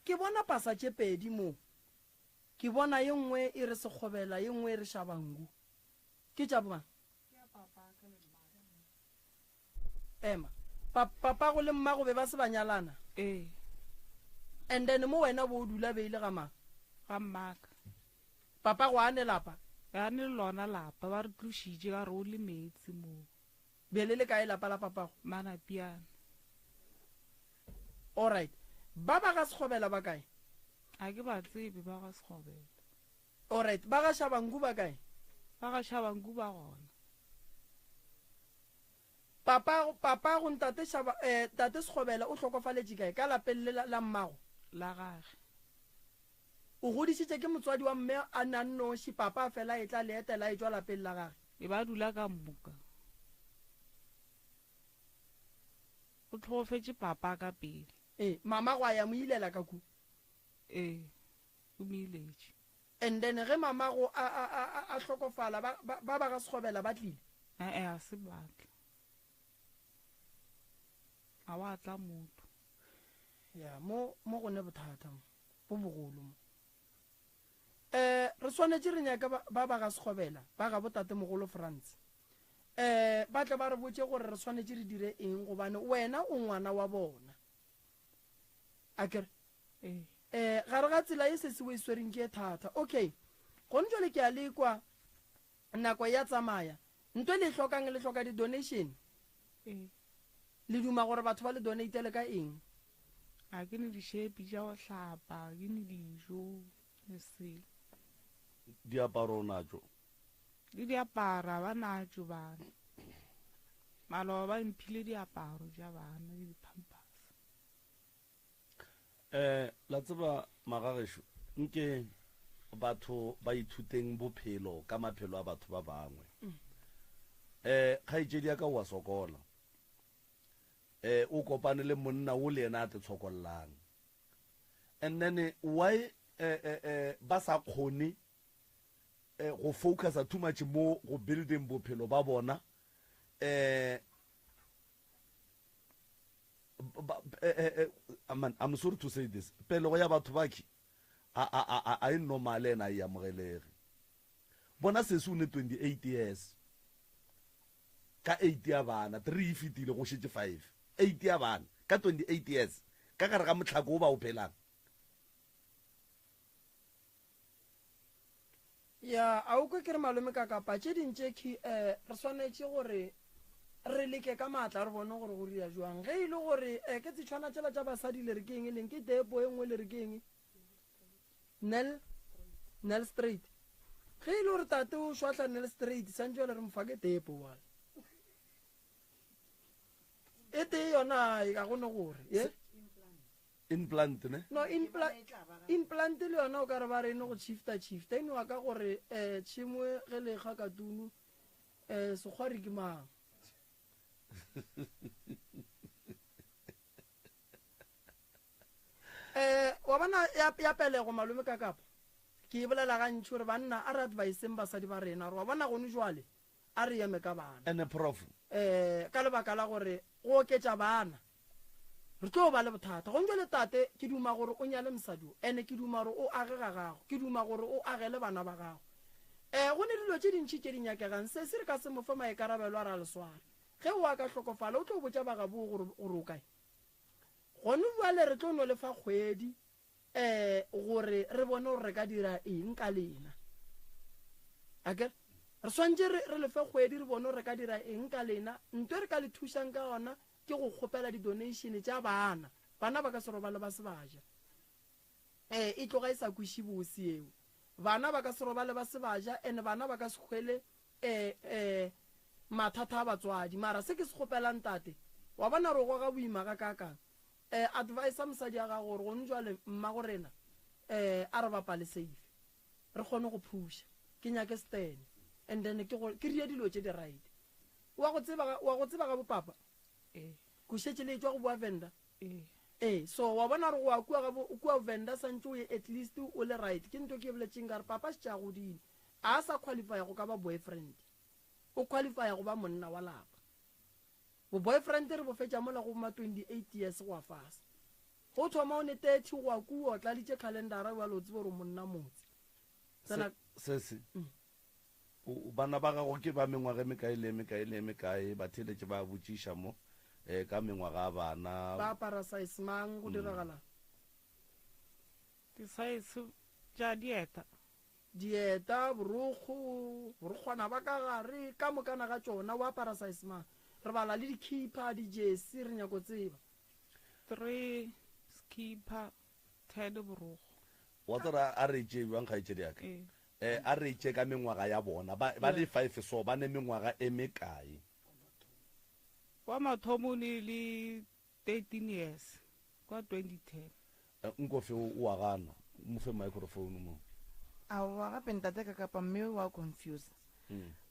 ke bona pasa tše pedi moo ke bona ye nngwe e re sekgobela ye nngwe e re shabangu ke tša bomang ema papa go le mmago be ba se ba nyalana and then mo wena bo o dula beile ga mang ga mmaka papa go ane lapa ga ne lona lapa ba re tlošitše ka re o le metsi moo be le kae lapa la papago manapiana alright ba ba ga sekgobela ba kae a ke ba tsebe ba ga sekgobela alright ba ga shabangu ba kae ba ga shabangu ba gona papa go ntate sekgobela o tlhokofaletše kae ka lapeng le la mmago la gage o godisitše ke motswadi wa mme a nannoši papa fela e tla leetela e tswa lapeng la gage e ba dula ka mmoka o tlhogofetše papa ka pele mama go a ya mo ilela ka ku o mo iletše and then ge mama go a tlhokofala ba ga sekgobela ba tlile a se batla a wa tla motho ya mo go ne bothata bo bogolo mo re swanetse re nyaka ba ga sekgobela ba ga botate mogolo France ba tle ba re botse gore re swanetse re dire eng gobane wena o ngwana wa bona a kere gare ga tsela e se se o e swereng ke e thata okay go ntse le ke a le kwa nako ya tsamaya ntwe le tlhokang le tlhoka di-donation le duma gore batho ba le donatele ka eng a ke ne dishepi tša go hlapa ke ne dijo le selo diaparo natso le diapara ba natso bana maloba ba mphile diaparo tša bana le dipampas la tseba magagesho nke batho ba ithuteng bophelo ka maphelo a batho ba bangwe kgaetšedi ya ka wa sokola o kopane le monna o le ena a te tshokollang and then why ba sa kgone go focusa too much mo go building bophelo ba bona I'm sorry to say this pele go ya batho baki a e normal ena e amogelege bona sese o ne 28 years ka 8 ya bana 3 fitile go shetse 5 8 ya bana ka 28 years ka gare ga motlhako o ba o phelang ya a o ke re malome ka kapa tše dintše re swanetse gore re leke ka maatla re bone gore go ria jwang ge e le gore ke tsetshwana tšela tša basadi le re ke eng e leng ke tepo e nngwe le re ke eng nel straight ge e le gore tate o swatla nel straight santse le re mfa ke tepo wale e tee yona e ka gone gore implant ne no implant le yona o ka re ba rene go shifta ene wa ka gore tšhimwe ge le kga katunu sekgwari ke mang wa bona ya pelego malome ka kapa ke e bolela gantši gore banna a re adviseng basadi ba rena gore wa bona gone jwale a re eme ka bana ene prof ka lebaka la gore go oketša bana re tlo ba le bothata go ntse le tate ke duma gore o nyale mosadi ene ke duma gore o age ga gago ke duma gore o agele bana ba gago go ne dilo tše dintšhi tše di nyakegang se se re ka se mofe maikarabelo a re a lesware ge o a ka tlhokofala o tlo botša bagabo gore o kae gone bjale re tlo no lefa kgwedi gore re bone gore re ka dira eng ka lena akere re swantse re lefe kgwedi re bone gore re ka dira eng ka lena ntwe re ka le thušang ka gona ke go kgopela di-donation tša bana ba ka se robale ba se baja e tloga e sa kweše bosi eo bana ba ka se robale ba se baja and bana ba ka se hwele mathata a batswadi mara se ke se kgopelang tate wa bona re goga boima ka kakang advice mosadi a gago gore gone jwale mma go rena a re bapale safe re kgone go phusha ke nyake stene and then ke ria dilo tse di right wa go tseba ga bopapa ko šetse le tswa go bua venda so wa bona re go kua venda santse o ye at least o le right ke nto ke boletseng ka re papa se tša godile a sa qualify go ka ba boyfriend o qualify go ba monna wa lapa bo boyfriend re bo fetša mola go ma 28 years go a fasa go thoma o ne 30 go a kua o tladitše calendara wa lo tsebo re monna motse sese bana ba gago ke ba mengwaga e mekae ba theletše ba botšiša mo ka mengwaga a bana ba apara size mang go diragala di-size tša dieta borokgwana ba ka gare ka mokana ga tšona o apara size mang re bala le di-keeper di-jesi re nyako tseba 3 skipper 10 borokgo wa tsara a re tše bjang kgaetšedi yaka a re tše ka mengwaga ya bona ba le 5 so ba ne mengwaga e mekae wa mathomo ne le 13 years kwa 2010 nkofe o a gana mo fe microphone mo aowa gape ntate ka kapa mme wa confuse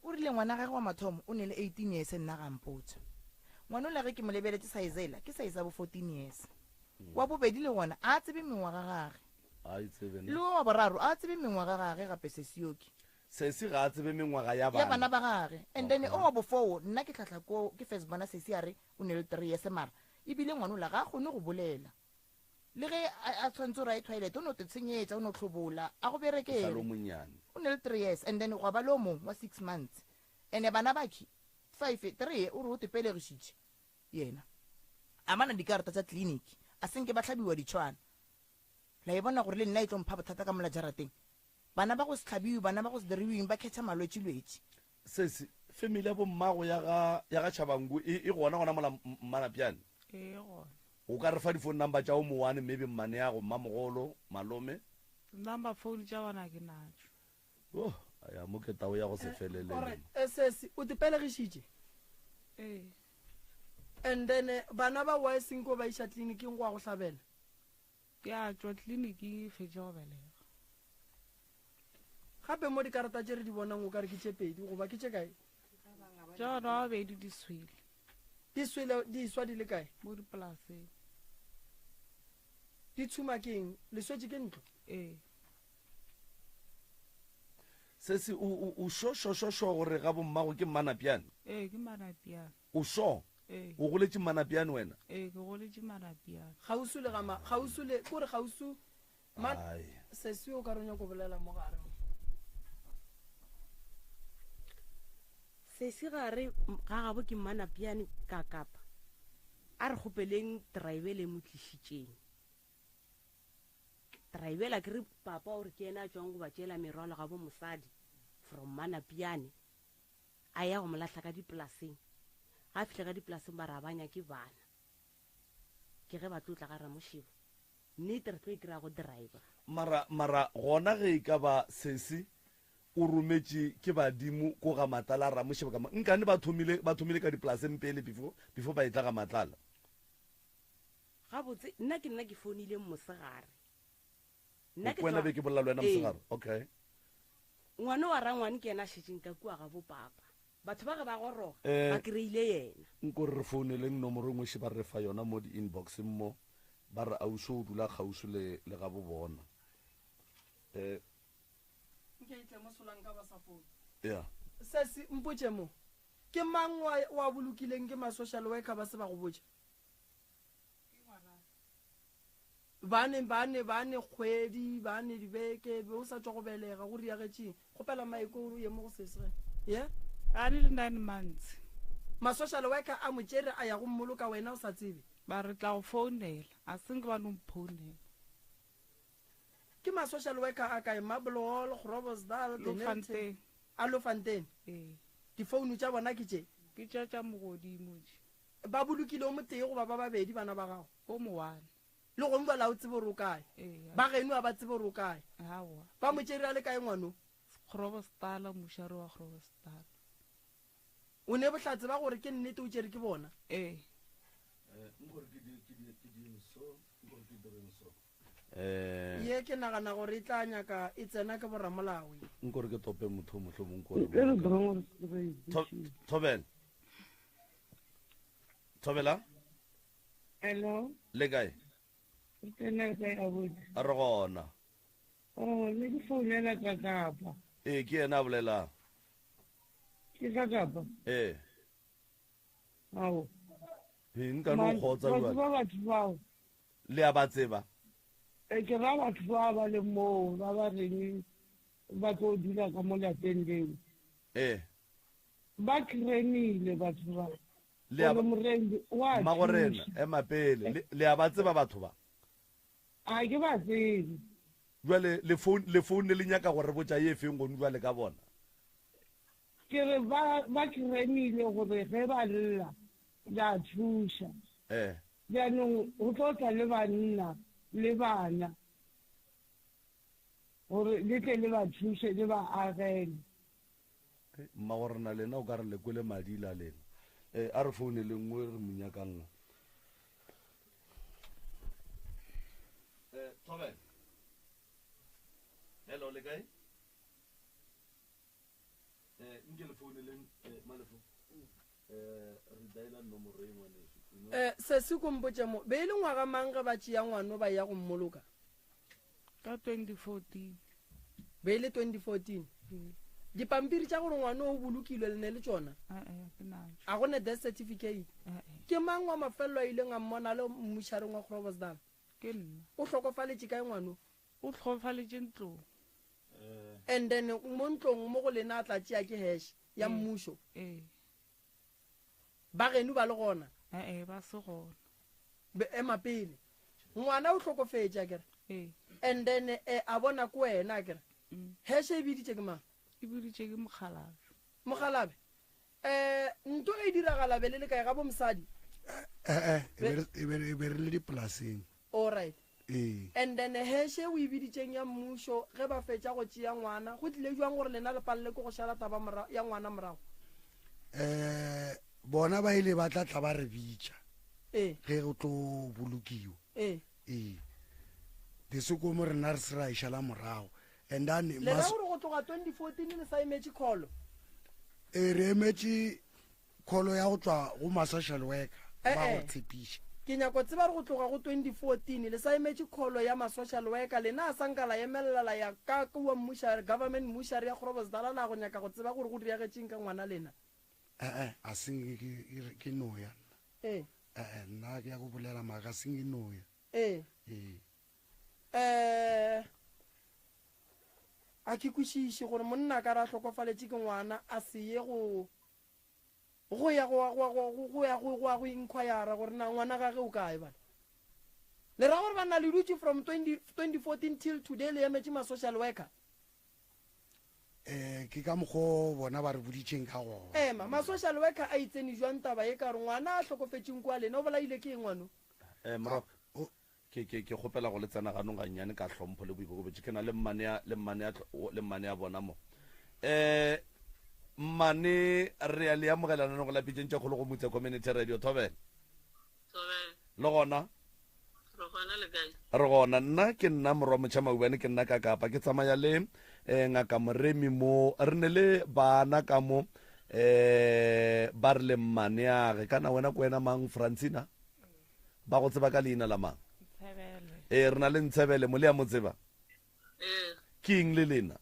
o rile ngwana gage wa mathomo o ne le 18 years nna gampotsa ngwana o le ge ke mo lebeletse saizela ke saisa bo 14 years wa bobedi le gona a tsebe mengwaga gage le wa boraro a tsebe mengwaga gage gape sesioki sesi ga a tsebe mengwaga ya bana ba gage and then o wa bofoo nna ke tlhatlha ko ke first bona sesi a re o ne le 3 years mara ebile ngwana o la ga a kgone go bolela le ge a tshwanetse gore a e toilet o ne o te tshenyetsa o ne o tlhobola a go berekele o ne le 3 years and then gwa ba le o mongwe wa 6 months and bana baki 3 o re o te pelegišitše yena a mana dikarata tsa tleliniki a senke ba tlhabiwa ditshwana la e bona gore le nna e tlo mpha bothata ka mola jarateng bana ba go se tlhabiwe bana ba go se diriweng ba kgetha malwetse sesi family ya bo mmago ya ga Chabangu e gona mola Manapiane gona o ka re fa di-phone number tša o mowane maybe mmane ya go mmamogolo malome number phone tša bona ke natso aya mo ke tao ya go se felele sesi o te pelegišitše and then bana ba wa senko ba iša tleliniking go a go hlabela ke a tšwa tleliniki fetša go belega gape mo dikarata tše re di bonang o ka re ke tše pedi goba ke tše kae tša gona wa bedi di swele di swa di le kae mo dipolaseng di tshuma keng le swetse ke ntlo sesi o sho gore ga bo mmago ke Manapiane ke Manapiane o sho o goletše Manapiane wena ke goletše Manapiane gausu le kore gausu sesi o ka re nyako bolela mo gare sesi gare ga gabo ke Manapiane ka kapa a re gopeleng drivele mo tlišitšeng drivela ke re papa o re ke ena a tswang go ba tšela merwalo ga bo mosadi from Manapiane a ya go molahla ka dipolaseng ga fihle ka dipolaseng ba rabanya ke bana ke ge ba tlotla ga Ramoshebo nnete re tlo e kry-a go driver mara gona ge e ka ba sesi o rometše ke badimo ko ga matlala a Ramoshebo ka nkane ba thomile ka dipolaseng pele before ba e tla ga matlala gabotse nna ke founile mosegare wena be ke bolela le wena mosegare okay ngwana wa rangwane ke ena a šetšeng ka kua ga bopapa batho ba ge ba goroga ba kry-ile yena nko re founeleng nomoro ngwe še ba re fa yona mo di-inboxeng mo ba re auso o dula kgauso le ga bo bona sesi mpotše mo ke mang wa bolokileng ke ma-social worker ba se ba go botša bane kgwedi bane dibeke be o sa tswa go belega go riagetšeng kgopela maiko ye mo go sesege a le 9 months ma-social worker a motšere a ya go mmoloka wena o sa tsebe ba re tla go founela a senke ba no mphounela ke ma-social worker a kae Mableholo Groblersdal a Lofontein difounu tša bona ke tša mogodimo ba bolokile o motee goba ba babedi bana ba gago o mowane le gongwe bala o tsebe gore o kae ba geno a ba tsebe gore o kae ba motšere a le kae ngwano Groblersdal mošare wa Groblersdal o ne bohlatse ba gore ke nnete o tšere ke bona ye ke nagana gore e tla nyaka e tsena ke boramolao nkore ke tope motho motlhomong Thobela Thobela Hello, le kae tena ka abuti. a re gona Oh, le di founela ka Kapa. ee ke ena a bolelang Ke ka Kapa. Ao. eng ka no kgotsa jwale batho bao. le a ba tseba Ke ra batho ba ba le moo ba ba reng ba tlo dula ka mo lapeng leo. Ba krenile batho ba. le a Gore morendi wa magorena thusa. ema pele le a ba tseba batho ba A ke ba tsebe. jwale le phone le nyaka gore botsa ye feng gone jwale ka bona Ke re ba krenile gore ge ba lla ya thusa. Jaanong go tlo tla le banna le bana gore le tle le ba thuse le ba agele. mmagorena lena o ka re lekole madila lena a re phone le nngwe re monyakang Thobela hello le kae nke le phone le malefo re diala nomoro e ngwaneso se se kompotse mo be le ngwaga mang ge ba tšea ngwano ba ya go mmoloka ka 2014 be le 2014 dipampiri tša gore ngwane o bolokilwe le ne le tšona ke najo a gone death certificate ke mang wa mafelelo a ileng a mmona le mmušareng wa Groblersdal ke nna o hlokofaletše kae ngwano o tlhofaletše ntlong and then mo ntlong mo go lena a tla tšea ke hash ya mmušo ba geno ba le gona ba se gona ema pele ngwana o hlokofetša kere and then a bona ko wena kere hash e biditše ke mang e boditše ke mokgalabe mogalabe nto e diragalabe le le kae ga bo mosadi e be re le dipolaseng allright and then heshe o e biditšeng ya mmušo ge ba fetša go tšea ngwana go tlile jwang gore lena le palele ke go šala taba ya ngwana morago bona ba ile ba tla ba re bitša ge go tlo bolokiwa desekomo rena re se ra išala morago and then le ra gore go tloga 2014 le sa emetše kgolo re emetše kgolo ya go tswa go ma-social worker ba go tshepiša ke nyako tseba re go tloga go 2014 le sa emetše kgolo ya ma-social worker lena a sanka la emelela ya ka kua government mmušari ya Groblersdal na go nyaka go tseba gore go diagetšeng ka ngwana lena a seng ke noya nna ke ya go bolela maaka seng ke noya a ke kwešiše gore monna ka re a hlokofaletše ke ngwana a se ye go ya go inquire gore na ngwana gage o kae bana le ra gore ba na le dutse from 2014 till today le emetše ma-social worker ke ka mokgwa bona ba re boditšeng ka gona ma-social worker a itsene jwang taba e ka gore ngwana a tlhokofetšeng kwa lena o bolaile ke ngwano ke kgopela go le tsena ganong gannyane ka hlompho le boikokobetše ke na le mmane ya bona mo mmane re ya le amogelana go lapitšeng tša kgolo go motse community radio Thobela le gona re gona nna ke nna morwa motšha maubane ke nna ka Kapa ke tsamaya le ngaka Moremi mo re ne le bana ka mo ba re le mmane age kana wena ko wena mang Francina ba go tseba ka leina la mang re na le Ntshebele mo le ya mo tseba ke eng le lena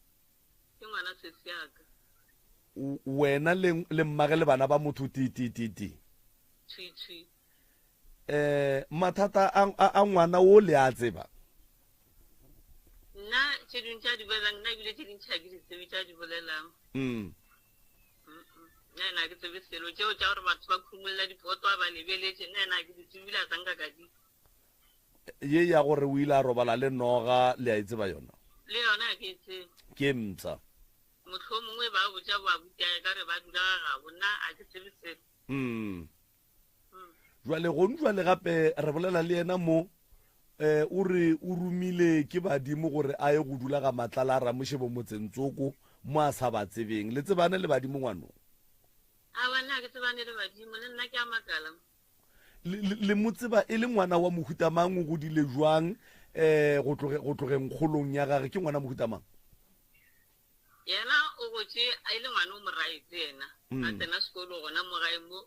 wena le mmage le bana ba motho titititi mathata a ngwana o le a tseba nna tše dingwe tša di bolelang nna ebile tše dingwe tša ke di tsebe tša di bolelang nna ke tsebe selo tšeo tša gore batho ba khumolola dipoto ba lebeletše nna ke di tsebile a sanka ka di ye ya gore o ile a robala le noga le a e tseba yona le yona ke tsebe ke mtsa motlho mongwe ba botša ba butiae ka re ba dula ga gabo nna a ke tsebe selo jwale gone jwale gape re bolela le yena mo o re o rumile ke badimo gore a ye go dula ga matlala a ramošebo motsentsoko mo a sa ba tsebeng le tsebane le badimo ngwanong a bana ke tsebane le badimo le nna ke a makala le motseba e le ngwana wa mohutamang o godile jwang go tlogeng kgolong ya gage ke ngwana mohutamang yena o gotse a ile ngwana o morae tse yena a tsena sekolo gona mogae mo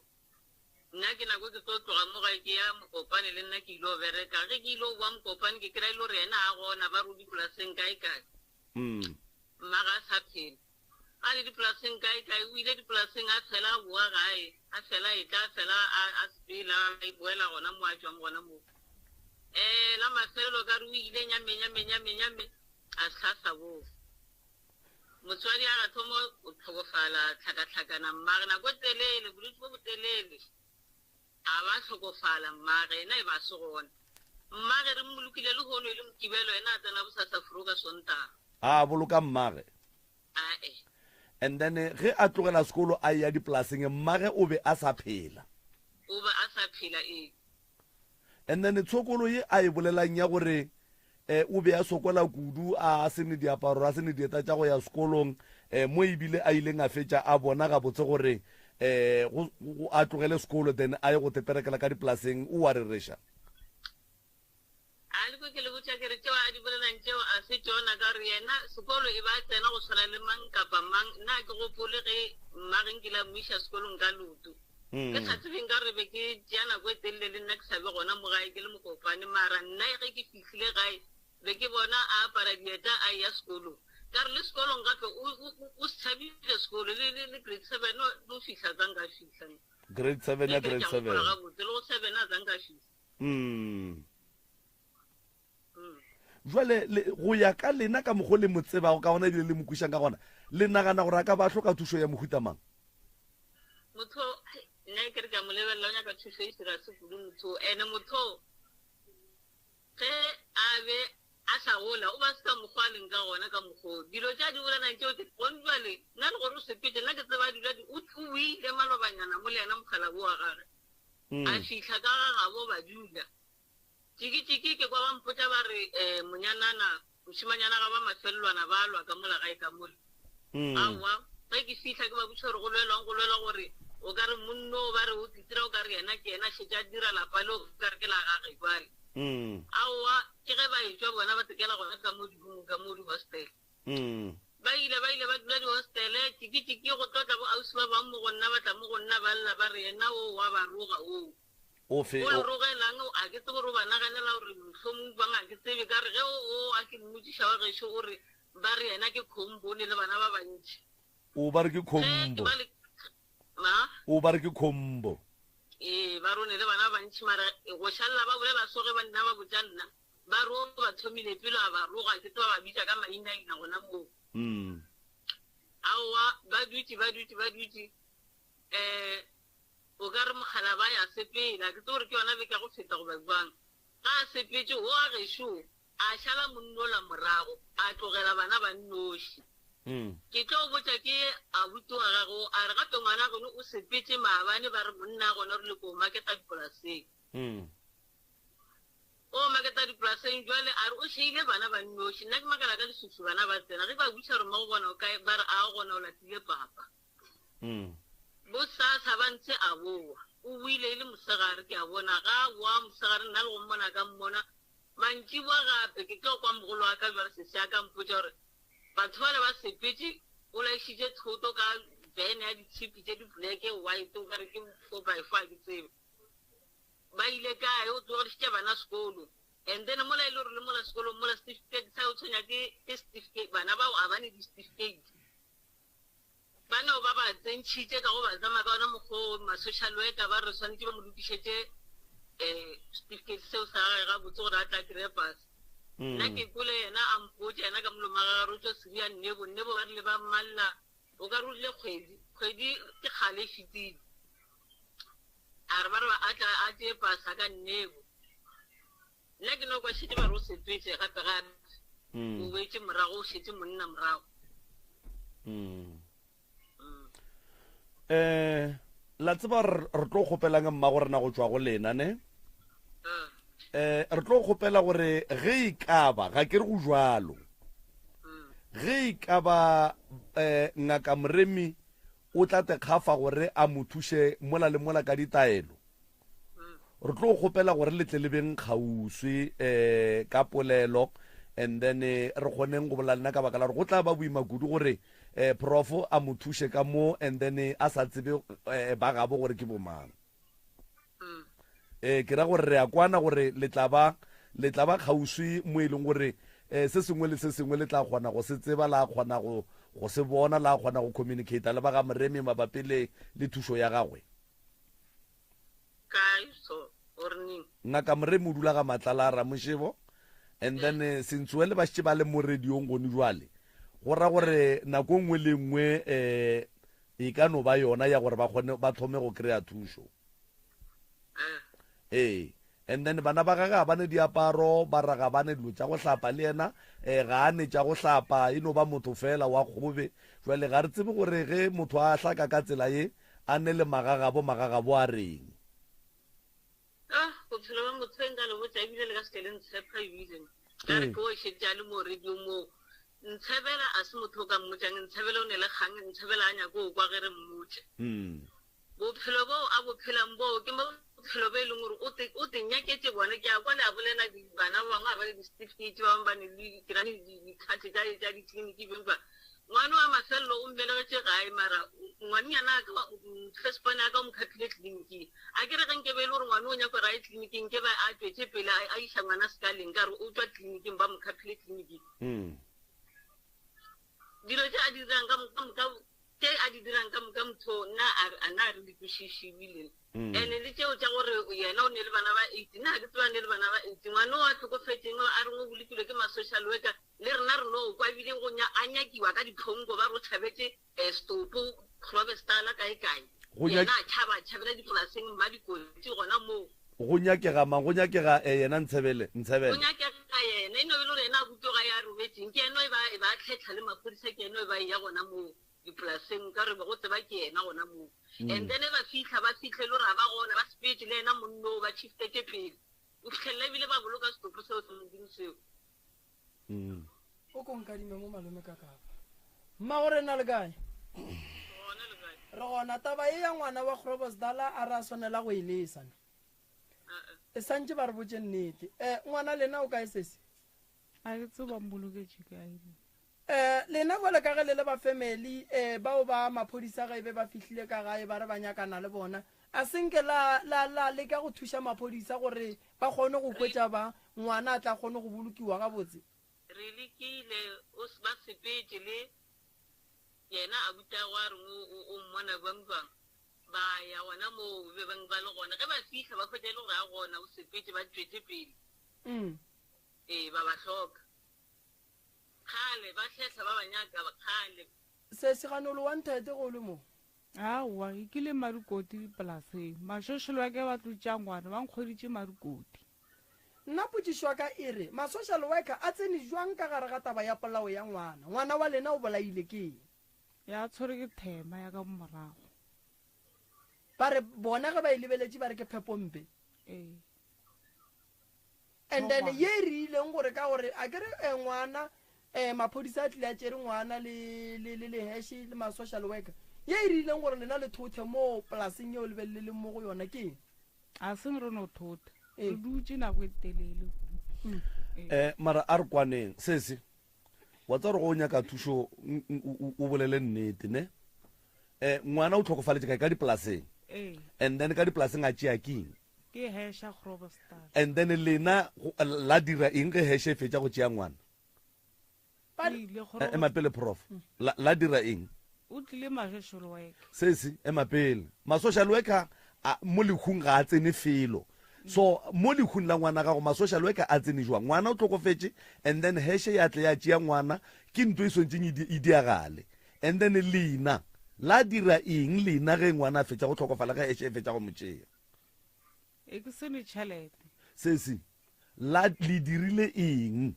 nna ke nako ke tlo tloga mogae ke ya mokopane le nna ke ile o bereka ge ke ile o boa mokopane ke kry-a ile gore ena a gona ba rodi polaseng kae mmaga a sa phela a le dipolaseng kae o ile dipolaseng a tshela a boa gae a fela e tla fela a sepela a boela gona mo a tswang gona moo la mafelelo ka re o ile nyame a tlhasa boo motswadi a ga thomo o tlhokofala tlhakatlhakana mmage nako telele bolwetse bo botelele a ba tlhokofala mmage ena e ba se gona mmage re mmolokile le gono e le mokibelo ena a tsena bosasa furuka sontaga a boloka mmage ae and then ge a tlogela sekolo a ya dipolaseng mmage o be a sa phela and then tshokolo ye a e bolelang ya gore o be a sokola kudu a sene diaparo a sene dieta tša go ya sekolong mo ebile a ileng a fetša a bona gabotse gore a tlogele sekolo then a ye go teperekela ka dipolaseng o wa rereša a le ke le botša kere tšeo a di bolelang tšeo a se tšona ka re yena sekolo e ba tsena go tshwana le mang kapa mang nna ke gopole ge mmageng ke la moiša sekolong ka loto ke sa tsebeng ka re be ke tšea nako e telele le nna ke sabe gona mo gae ke le mokopane mara nna ge ke fihlile gae be ke bona a apara dieta a ya sekolong ka re le sekolong gape o setšhabile sekolo le grade 7 no fihla tsang ka fihla grade 7 ya grade 7 le go 7 a tsang ka fihla jwale go ya ka lena ka mokgwa le motsebago ka gona ebile le mokwišang ka gona le nagana gore a ka ba tlhoka thuso ya mohutamang motho nna ke re ka mo lebelela o nyaka thuso e sera se kudu motho ene motho ge a be a sa gola o ba se ka mokgwa a leng ka gona ka mokgwa dilo tša di bolelang tšeo gone jwale nna le gore o sepete nna ke tseba dilo o ile malobanyana mo le ena mogala bo wa gage a fitlha ka gagabo ba dula tiki ke kwa ba mpotsa ba re monyanana moshimanyana ga ba mafelelwana ba lwa ka mola gae ka mole awa ge ke fitlha ke ba botsa gore go lwelwa gore o ka re monno ba re o titira o ka re yena ke yena šetša dira lapa le o ka re ke la gage kwale aowa ke ge ba etswa bona ba tekela gona ka mo dibung ka mo di-hostel ba ile ba dula di-hostele tiki go tlotla bo ausi ba bang mo go nna ba tla mo go nna ba lla ba re yena o wa ba roga o rogelang a ke tsebe gore ba naganela gore mohlomong bang a ke tsebe ka re ge o a ke mmotsiša wa gešo gore ba re yena ke khombone le bana ba bantši o ba re ke khombo ba rone le bana bantši mara go šalela ba bolela soge ba nna ba botša nna ba ro ba thomile pelo a ba roga ke tseba ba bitša ka mainaina gona moo aowa ba dutse o ka re mogala ba ya sepela ke tse gore ke yona be ka go feta go ba buang ga a sepetse o a gešo a šala monnola morago a tlogela bana ba nnoši ke tlo botsa ke a buto wa gago a re gape ngwana gone o sepetse maabane ba re monna gona re le ko maketa dipolaseng o maketa dipolaseng jwale a re o šeile bana ba nnoši nna ke makala ka lesusu bana ba tsena ge ba butša gore mo go bona o kae ba re a gona o latile papa bo sasa ba ntse a boa o buile e le mosegare ke a bona ga boa mosegare nna le go mmona ka mmona mantši boa gape ke tlo kwa mogolo wa ka jwale sesea ka mpotsa gore batho ba le ba sepetse o laešitše thoto ka bene ya ditshipi tše di-black white o kare ke 4x4 ke tsebe ba ile kae o tlogelešitše bana sekolo and then mola e le gore le mola sekolo mola certificate sa o tshwenya ke certificate bana bao a bane di-certificate bana o ba ba tsentšhitše ka go ba tsamaya ka ona mokgwa ma-social worker ba re tshwanetse ba mo lokišetše certificate seo sa gage ga botse gore a tla kry-e pass nna ke kole yena a mpotsa yena ka moloma ga gare o tso seria nnebo ba rile ba mmalla o ka re o rile kgwedi ke kgale e fetile a re ba re a tee pasa ka nnebo nna ke no kwa šetse ba re o sepetse gape gape o boetse morago o šetse monna morago la tseba re tlo kgopelang mma gore na go tswa go lena ne re tlo kgopela gore ge e ka ba ga ke re go jwalo ge e ka ba ngaka Moremi o tla tekgafa gore a mo thushe mola le mola ka ditaelo re tlo gopela gore le tle le beng kgauswi ka polelo and then re kgoneng go bolalana ka baka la gore go tla ba boima kudu gore prof a mo thushe ka mo and then a sa tsebe ba gabo gore ke bomang ke ra gore re a kwana gore le tla ba kgauswi mo e leng gore se sengwe le se sengwe le tla kgona go se tseba la kgona go se bona la kgona go communicate le ba ga moremi mabapi le thušo ya gagwe ngaka moremi o dula ga matlala a ramošebo and then sentsuwe le bašitše ba le mo radiong gone jwale go ra gore nako nngwe le nngwe e ka no ba yona ya gore ba thome go kry-a thušo and then bana ba gaga ba ne diaparo ba raga ba ne dilo tša go hlapa le yena ga a ne tša go hlapa e no ba motho fela wa kgobe jwale ga re tsebe gore ge motho a hlaka ka tsela ye a ne le magagabo a reng bophelo ba motho nka le botsa ebile le ka se le ntshepa ebile ka re ke o šetša le mo radio mo ntshebela a se motho ka mmotsang ntshebela o ne le kgang ntshebela a nyako o kwa ge re mmotse bophelo bo a bophelang bo ke mo bophelo bo e leng gore o te nyaketse bone ke a kwa le a bolela bana ba bangwe a ba le di-certificate ba bangwe ba ne le kirane dikgate tša ditleliniki bengba ngwane wa mafelelo o mbelegetse gae mara ngwanenyana firstborn a ka o mokhaphile tleliniking a ke re ge nke be e le gore ngwane o nyako gae tleliniking ke ba a twetse pele a iša ngwana sekaleng ka re o tswa tleliniking ba mokhaphile tleliniking dilo tse a di dirang ka moka motho nna a na re dikwešišebile and le tseo tša gore yena o ne le bana ba 18 nna ke tseba ne le bana ba 18 ngwane o a tlhokofetseng a reng o bolokilwe ke ma-social worker le rena re no kwa ebile a nyakiwa ka diphonko ba re tšhabetse stopo clovestala kae yena a tšhabela dipolaseng mma dikotsi gona moo go nyakega mang go nyakega yena ntshebele go nyakega yena e no e le gore yena a butoga ya robetseng ke eno e ba tlhetlha le maphodisa ke eno e ba e ya gona moo dipolaseng ka re go tseba ke yena gona moo and then ba fitlhe le gore ba gona ba speech le yena monno ba chiftete pele o fitlhelela ebile ba boloka setopo seo se modimo seo o konkadime mo malome ka kapa mma gore na le kae re gona taba e ya ngwana wa Groblersdal a re a swanela go elesana e santse ba re botse nnete ngwana lena o kae sese a ke tseba mboloketse kae lena gole ka ge le ba family bao ba maphodisa ga ebe ba fihlile ka gae ba re ba nyakana le bona a senke la le ka go thuša maphodisa gore ba kgone go kwetša ba ngwana a tla kgone go bolokiwa ga botse re lekile o ba sepetse le yena a buta wa re o mmona bangwang ba ya gona moo be bang ba le gona ge ba fihla ba khwetša le gore a gona o sepetse ba tswetse pele ba ba hloka kgale ba tlhetla ba banyaka ba kgale se seganolo wa nthete go le mo aowa e kile marukoti dipolaseng mašošolo wa ke ba tlotša ngwana ba nkgoditše marukoti nna potsišwa ka e re ma-social worker a tsene jwang ka gare ga taba ya polao ya ngwana wa lena o bolaile ke ya tshwere ke thema ya ka morago ba re bona ge ba e lebeletše ba re ke phepompe and then ye e rileng gore ka gore a kere ngwana maphodisa a tlile a tšere ngwana le heše le ma-social worker ye e rileng gore lena le thothe mo polaseng yeo lebelele le mo go yona ke a seng re no thotha re dutse nako e telele mara a re kwaneng sese wa tsa gore go nyaka thušo o bolele nnete ne ngwana o tlhokofaletse kae ka dipolaseng and then ka dipolaseng a tšea keng ke hesha Groblersdal and then lena la dira eng ge heshe fetša go tšea ngwana emapele prof la dira eng o tlile ma-social worker sese emapele ma-social worker mo lekhung ga a tsene felo so mo lekhung la ngwana gago ma-social worker a tsene jwang ngwana o tlhokofetse and then heshe ya tle ya tšea ngwana ke ntho e swantšeng e diagale and then lena la dira eng lena ge ngwana a fetša go tlhokofala ge heshe e fetša go motšea e ke sene tšhelete sese la le dirile eng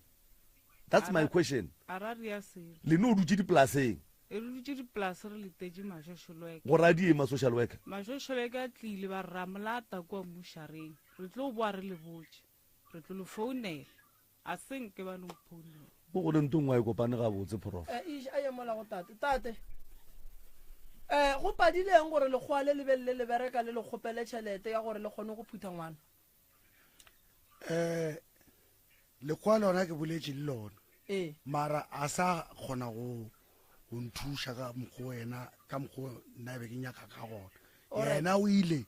that's my question ara re ya sere lena o dutše dipolaseng e re dutše dipolase re letetše ma-social worker go radie ma-social worker ma-social worker a tlile ba rra molata kua mmušareng re tlo boa re le botse re tlo le founela a senke ba no founela bo go le ntong wa e kopane ga botse prof a ye mola go tate go padileng gore lekgoa le lebelele le bereka le le kgopele tšhelete ya gore le kgone go phutha ngwana lekgoa lona ke boletše le lona ee mara a sa kgona go nthuša ka mokgwa wena ka mokgwa nna be ke nyaka ka gona yena o ile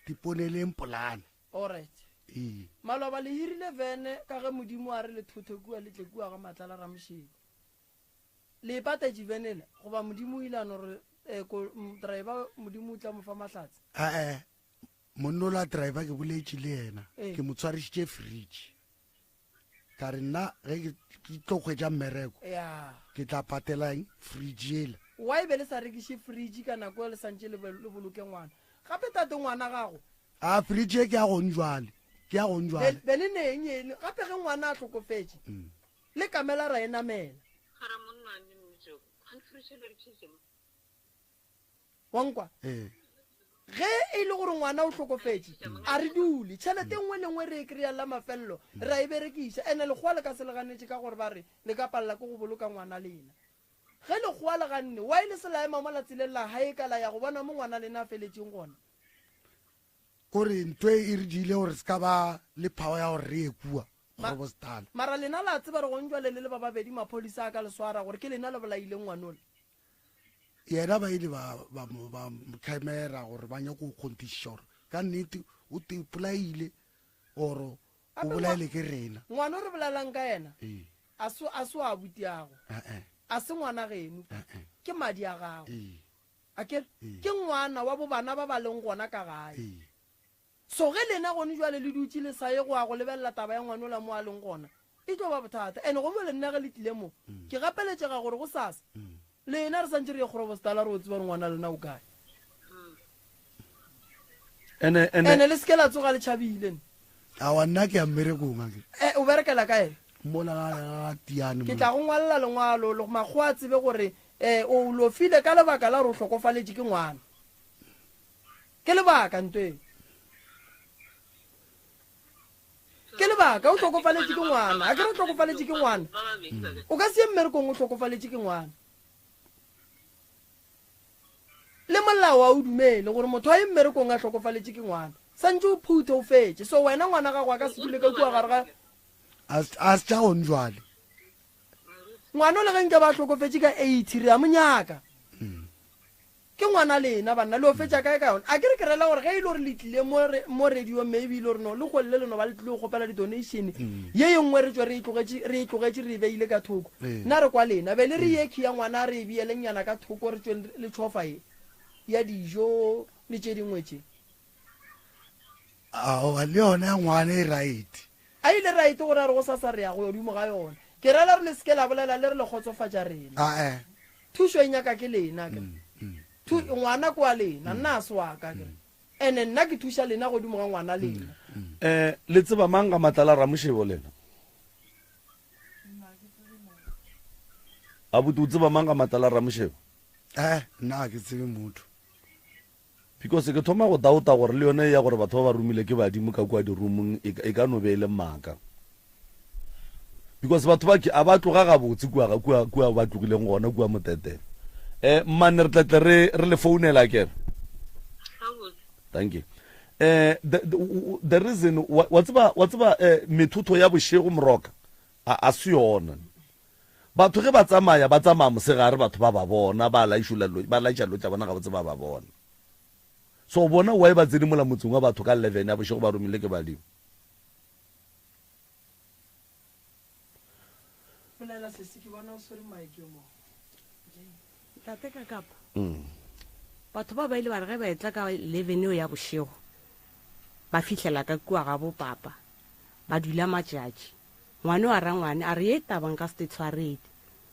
diponeleng polane alright ee maloba le hirile vene ka ge modimo a re le thothokua le tlekua ga matlala ramošego le patetše venele goba modimo o ile ano gore driver modimo o tla mo fa mahlatse ee monno la driver ke boletše le yena ke mo tshwarišitše fridge ka re nna ge ke tlo kgwetša mmereko ya ke tla patelang fridge ele wa e be le sa rekiše fridge ka nako le santše le boloke ngwana gape tate ngwana gago a fridge e ke ya gonjwale ke ya gonjwale be le neng ene gape ge ngwana a tlhokofetše le kamela ra e namela wankwa ge e le gore ngwana o tlhokofetše a re dule tšhelete nngwe le nngwe re e kry-a la mafelelo ra e berekiša ande lekgowa le ka se leganetše ka gore ba re le ka palela ke go boloka ngwana lena ge lekgowa le ganne wa ile se laema mo latseleng la ga e kala ya go bona mo ngwana lena a feletseng gona kore ntho e re diile gore se ka ba le power ya gore re e kua gorobostala mara lena la tseba re gonjwa le le ba babedi maphodisa a ka leswara gore ke lena le bolaile ngwanole yena ba ile ba camera gore ba nyako go kontiša gore ka nnete o te polaile oro o bolaile ke rena ngwana o re bolalang ka yena a se a butiago a se ngwana geno ke madi a gago akere ke ngwana wa bobana ba ba leng gona ka gae so ge lena gone jwale le dutse le sa ye go a go lebelela taba ya ngwana la mo a leng gona e tlo ba bothata ene go le nna ge le tlile mo ke gapeletšega gore go sasa lena re santse re ye gorobostala re o tseba ngwana lena o kae ene le seke la tsoga le tšhabile awa nna ke ya mmerekong ake o berekela kae mola tiane ke tla go ngwalela lengwalo le mago a tsebe gore o lo file ka lebaka la re o tlhokofaletše ke ngwana ke lebaka ntweng ke lebaka o tlhokofaletše ke ngwana a ke re o tlhokofaletše ke ngwana o ka se mmerekong o tlhokofaletše ke ngwana le molao wa o dumele gore motho a e mmerekong a tlhokofaletše ke ngwana santse o phuthe o fetse so wena ngwana gago a ka se dule ka kua gare ga a se tša gone jwale ngwana o le genke ba tlhokofetše ka 80 re a monyaka ke ngwana lena banna le o fetša kae ka yone a ke re ke rela gore ge e le gore le tlile mo radio maybe le gore no le golele leno ba le tlile go kgopela di-donation ye ye nngwe re tswe re e tlogetše re e beile ka thoko nna re kwa lena be le re yekhi ya ngwana a re e beelengnyana ka thoko re tswe le tšhofa e ya dijo le tše dingwe tše aowa le yona ya ngwana e right a ile right gore a re go sasa re ya go yodimo ga yona ke rela re le seke la bolela le re le kgotsofatša rena thušo e nyaka ke lena ngwana kwa lena nna a se wa ka kere ande nna ke thuša lena godimo ga ngwana lena le tseba mang ka matlala ramošebo lena abuti o tseba mang ka matlala ramošebo nna ke tsebe motho because ke thoma go dauta gore le yone ya gore batho ba ba romile ke badimo ka kwa dirumong e ka no beele maaka because batho ba a ba tloga gabotse kua ba tlogileng gona kua motetele mmane re tletle re le founela kere thank you the reason wa tseba methutho ya bošego moroka a se yona batho ge ba tsamaya mosegare batho ba ba bona ba laitša lo tša bona ga botse ba ba bona so bona wa e ba tsene mola motseng wa batho ka 11 ya bošego ba romile ke badimo tate ka kapa batho ba ba ile ba re ge ba etla ka 11 ya bošego ba fitlhela ka kua ga bo papa ba dula matšatši ngwane wa rangwane a re e tabang ka se tshwaredi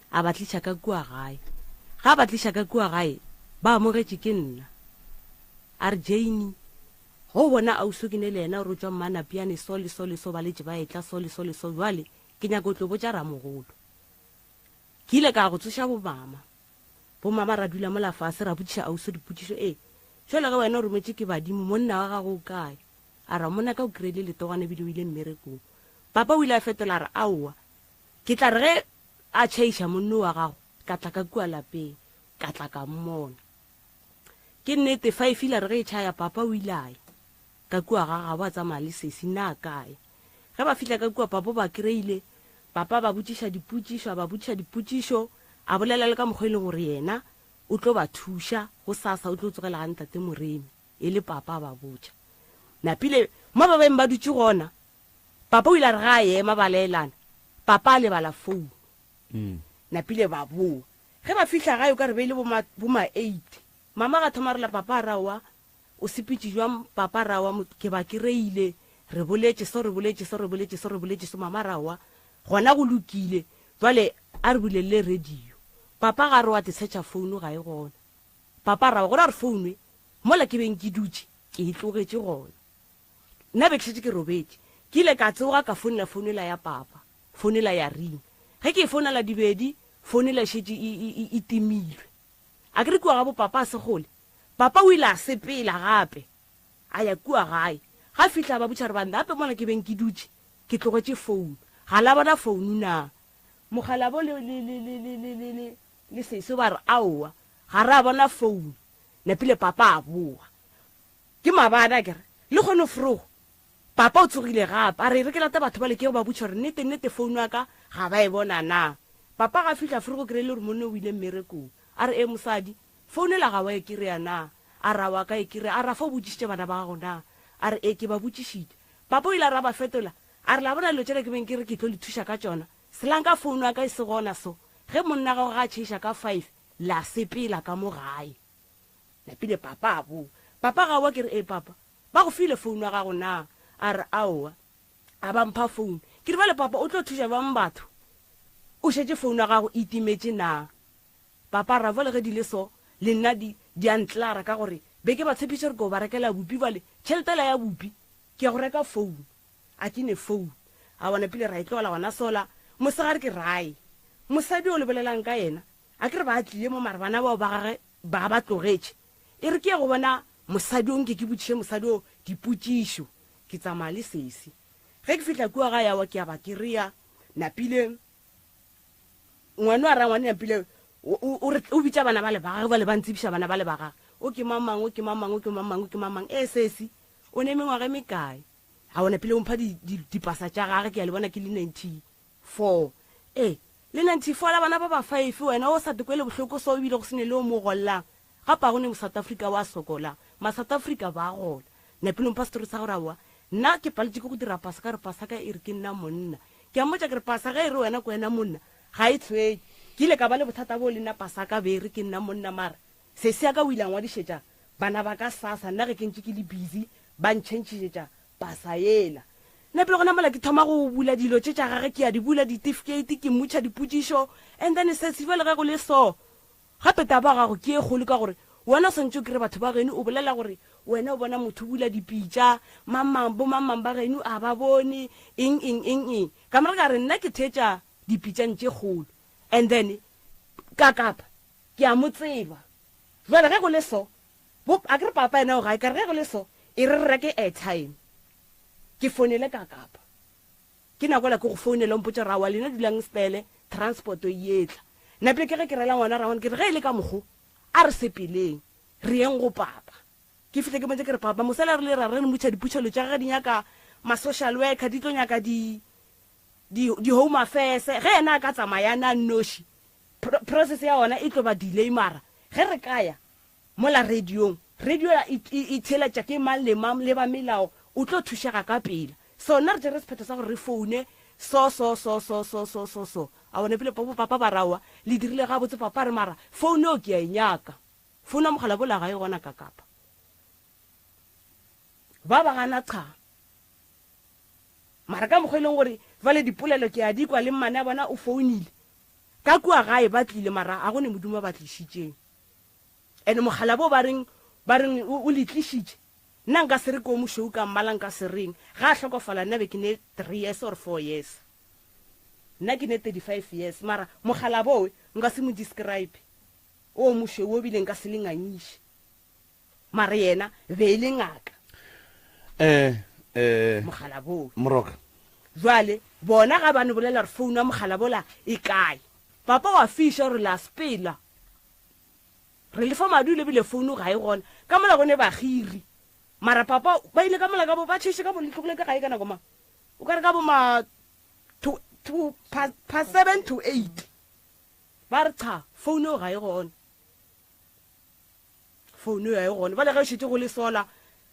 a ba tliša ka kua gae ga ba tliša ka kua gae ba amogetše ke nna a re jane go bona auso ke ne le ena o re tswa mmana piane so ba letse ba etla so jwale ke nyaka o tlo botša ramogolo ke ile ka go tsoša bomama ra dula mola fase ra botšiša auso dipotšišo jwale ka wena o rometse ke badimo monna wa gago o kae a ra mona ka o kry-ile letogane bile o ile mmerekong papa o ile a fetola re aowa ke tla re ge a tšhaiša monno wa gago ka tla ka kua lapeng ka tla ka mmona ke nnete 5 ile re ge e tšhaya papa o ile ae ka kua ga gabo a tsamaya le sesi nna a kae ge ba fihla ka kua papa ba kry-ile papa ba botšiša dipotšišo a bolela le ka mokgwa e leng gore yena o tlo ba thuša go sasa o tlo tsogela ga ntate Moremi e le papa ba botša napile mo ba beng ba dutse gona papa o ile a re ga a ema ba laelana papa a lebala founu napile ba boa ge ba fihla gae o ka re be ile boma 8 mama ga thoma rela papa rawa o sepitse jwang papa rawa ke ba kry-ile re boletse so mama rawa gona go lokile jwale a re bulele radio papa ga re wa tsetša founu ga e gona papa rawa go ra re founu mola ke beng ke dutse ke itlogetse gona nna be ke šetse ke robetse ke ile ka tsoga ka founela ya papa founela ya ring ge ke founela dibedi founela šetse e timilwe a ke re kua ga bo papa a segole papa o ile a sepela gape a ya kua gae ga fihla ba botša re banda gape mola ke beng ke dutse ke tlogetse founu ga la bona founu na mogala bo le sese ba re aowa ga re a bona founu napile papa a boa ke mabana kere le kgone forogo papa o tsogile gape a re re ke lata batho ba le ke ba botša gore nnete founu ya ka ga ba e bona na papa ga fihla forogo kry le gore monne o ile mmerekong a re mosadi founu la ga wa e kry-a na a ra wa ka e kry-a a ra fa o botšišitše bana ba gago na a re ke ba botšišitše papa o ile a ra ba fetola a re la bona dilo tšele ke beng ke re ke tlo le thuša ka tšona selanka founu ya ka e se gona so ge monna gago ga a tšheiša ka 5 la sepela ka mo gae napile papa a bo papa ga wa ke re papa ba go file founu ya gago na a re aowa a ba mpha founu ke re ba le papa o tlo thuša bang batho o šetse founu ya gago e timetse na papa ra vole ge di le so le nna di a ntlara ka gore be ke ba tshepiše gore ko ba rekela bupi bale tšheletela ya bupi ke go reka founu a ke ne founu a bona pele ra e tlogela gona sola mosegare ke rae mosadi o lebelelang ka yena a ke re ba tlile mo mare bana bao ba gage ba ba tlogetše e re ke ya go bona mosadi o nke ke botšiše mosadi o dipotšišo ke tsamaya le sesi ge ke fihla kua ga yawa ke ya ba kry-a napile ngwane a ra ngwane napile o bitša bana ba le bagage ba le ba ntsebiša bana ba le bagage o ke mamang sesi o ne mengwaga mekae a bona pele o mpha dipasa tša gage ke ya le bona ke le 94 le 94 la bana ba ba 5 wena o sa tekwele bohloko so ebile go sene le o mo gollang gapa go ne mo South Africa wa sokola ma South Africa ba gola napile mpha story sa gore wa nna ke paletse go dira pasa ka re pasa ka e re ke nna monna ke a mmotša ke re pasa ga e re wena ko wena monna ga e tshweye ke ile ka ba le bothata bo le nna pasa ka be re ke nna monna mara se se ya ka o ile ngwadišetša bana ba ka sasa nna ge ke ntse ke le busy ba ntšhentšhišetša pasa yela nna pele gona mola ke thoma go bula dilo tše tša gage ke ya di bula di-certificate ke mmotša dipotšišo and then se sefele ge go le so gape taba gago ke e kgolo ka gore wena o swantse o kry batho ba geno o bolela gore wena o bona motho o bula dipitša bo mamang ba geno a ba bone eng ka mara ka re nna ke thetša dipitšang tše kgolo and then ka kapa ke a mo tseba jale ge go le so a ke re papa ena o gae ka re ge go le so e re reke airtime ke founele ka kapa ke nakola ke go founela mpotša rawa lena dulang sepele transport o yetla napile ke ge ke rela ngwana rawane ke re ge e le ka mogo a re sepeleng re yeng go papa ke fihle ke motse ke re papa mosela re le ra re mmotša diputšhelo tša gage di nyaka ma-social worker di tlo nyaka di-home affairs ge ena a ka tsamayana noši process ya ona e tlo ba delay mara ge re kaya mola radio e theletša ke mang le mang le ba melao o tlo thušega ka pela so nna re tše re sephetho sa gore re foune so a bone pele papa ba rawa le dirile ga botse papa re mara foune o ke a enyaka founa mogala bola ga e gona ka kapa ba ba gana qa mara ka mokgwa e leng gore vale dipolelo ke a dikwa le mmane a bona o founile ka kua gae ba tlile mara a gone modimo ba tlišitšeng and mogala bo ba reng o letlišitše nna nka se re ko mošweu ka mmala nka se reng ga a hlokofala nna be ke ne 3 years or 4 years nna ke ne 35 years mara mogala bowe nka se mo describe o mošweu o bile nka se le nganyiše mara yena be e le ngaka mogala bowe moroka jwale bona ga bane bolela re founu ya mogala bola e kae papa wa fiša re la spela re lefa madu le bile founu ga e gona ka mola gone ba giri mara papa ba ile ka mola ka bo ba tšhese ka boletlogole ka gae ka nako mang o ka re ka boma 7 to 8 ba re cha phone ga e gone phone ya e gone ba le ga shite go le sola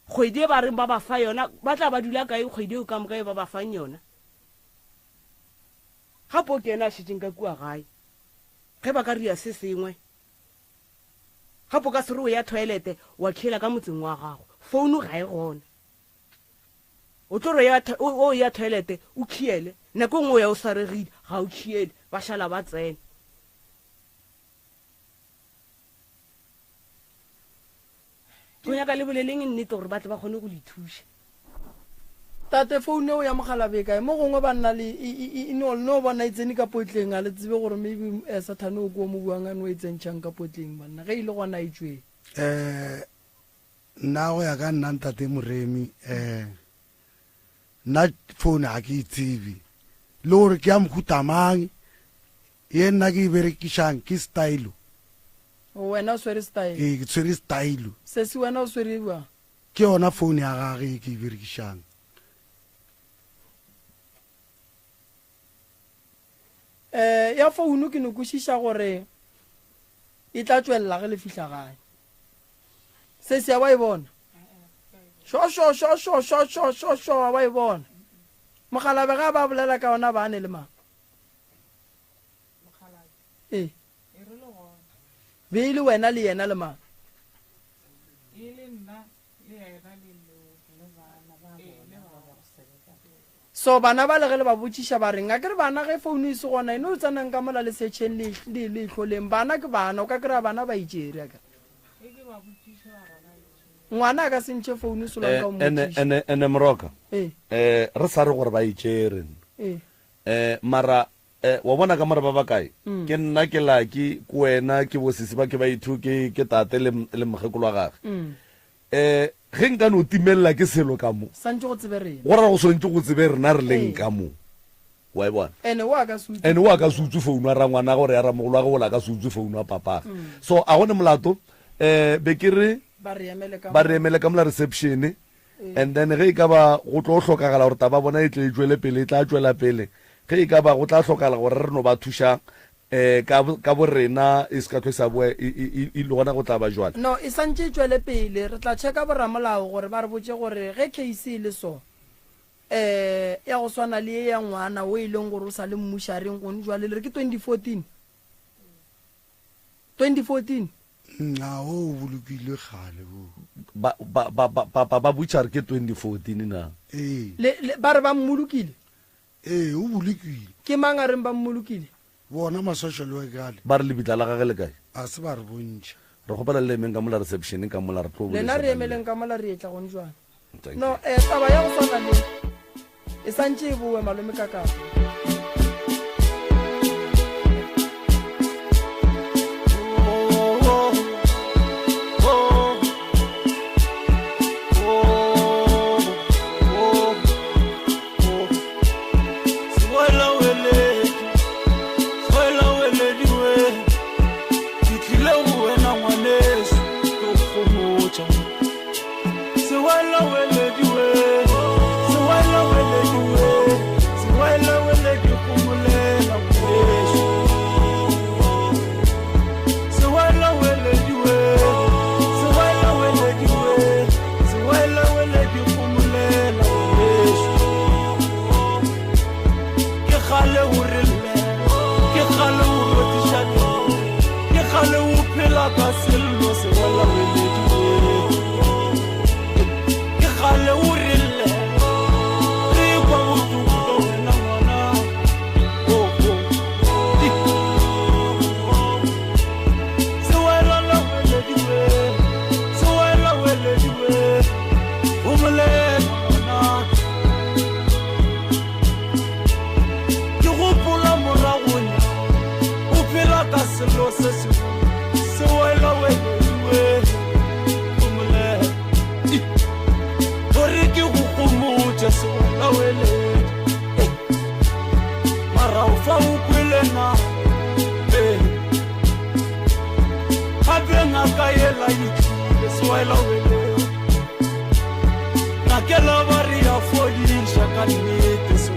kgwedi ba reng ba ba fa yona ba tla ba dula kae kgwedi o ka mo kae ba ba fang yona gapo ke ena shiteng ka kua gae ge ba ka ria se sengwe gapo ka sere o ya toilet wa khela ka motseng wa gago phone ga e gone o tlo re ya toilet o khiele nako ngwe ya o saregile ga o khiele ba shala ba tsena go ya ka le boleleng nnete gore ba tle ba kgone go le thusha tate phone o ya mogala be kae mo gongwe ba nna le no bona itsene ka potleng a le tsebe gore maybe Sathane o go mo buang a no itsentšhang ka potleng banna ge ile gona itswe nna go ya ka nna ntate Moremi nna phone a ke itsebe le gore ke ya mohutamang ye nna ke berekishang ke style wena o swere style ke swere style se si wena o swere ba ke yona phone ya gage ke berekishang ya phone ke no kwishisha gore e tla tswella ge le fihla gae se se ya ba e bona sho ba e bona mogala be ga ba bolela ka ona ba ne le ma be ile wena le yena le ma so bana ba le ge le ba botšiša ba reng a ke re bana ge phone e se gona ene o tsanang ka mola le setšheng le tlholeng bana ke bana o ka kry-a bana ba itsere ka ngwana a ka sentšhe phone solang ka ene Moroka re sa re gore ba itsere mara wa bona ka mara ba ba kae ke nna ke laki ke wena ke bosisi ba ke ba ithu ke tate le mogekolo wa gage ge nka no timelela ke selo ka mo santse go tsebe rena go rara go swantse go tsebe rena re leng ka mo wa e bona ene wa ka se utswe phone wa rangwana gore ya ramogolo wa go bola ka se utswe phone wa papa so a gone molato be ke re ba re emele ka mola reception and then ge e ka ba go tlo hlokagala gore taba bona e tle e tswele pele e tla tswela pele ge e ka ba go tla hlokagala gore re no ba thusha ka bo rena e se ka tlo sa boe e le gona go tla ba jwale no e santse e tswele pele re tla checka boramolao gore ba re botse gore ge case le so ya go swana le ya ngwana o e leng gore o sa le mmushareng gone jwale le re ke 2014 na o bolokile gale ba butšare ke 2014 na ba re ba mmolokile o bolokile ke mang a reng ba mmolokile bona ma-social worker ba re lebitla la gage le kae a se ba re bontšha re gopela le emeng ka mola reception ka mola re tlo lena re emeleng ka mola re etla gone jwana no taba ya go swana le e santse e boe malome kakapo Nakela varia fodisha kanite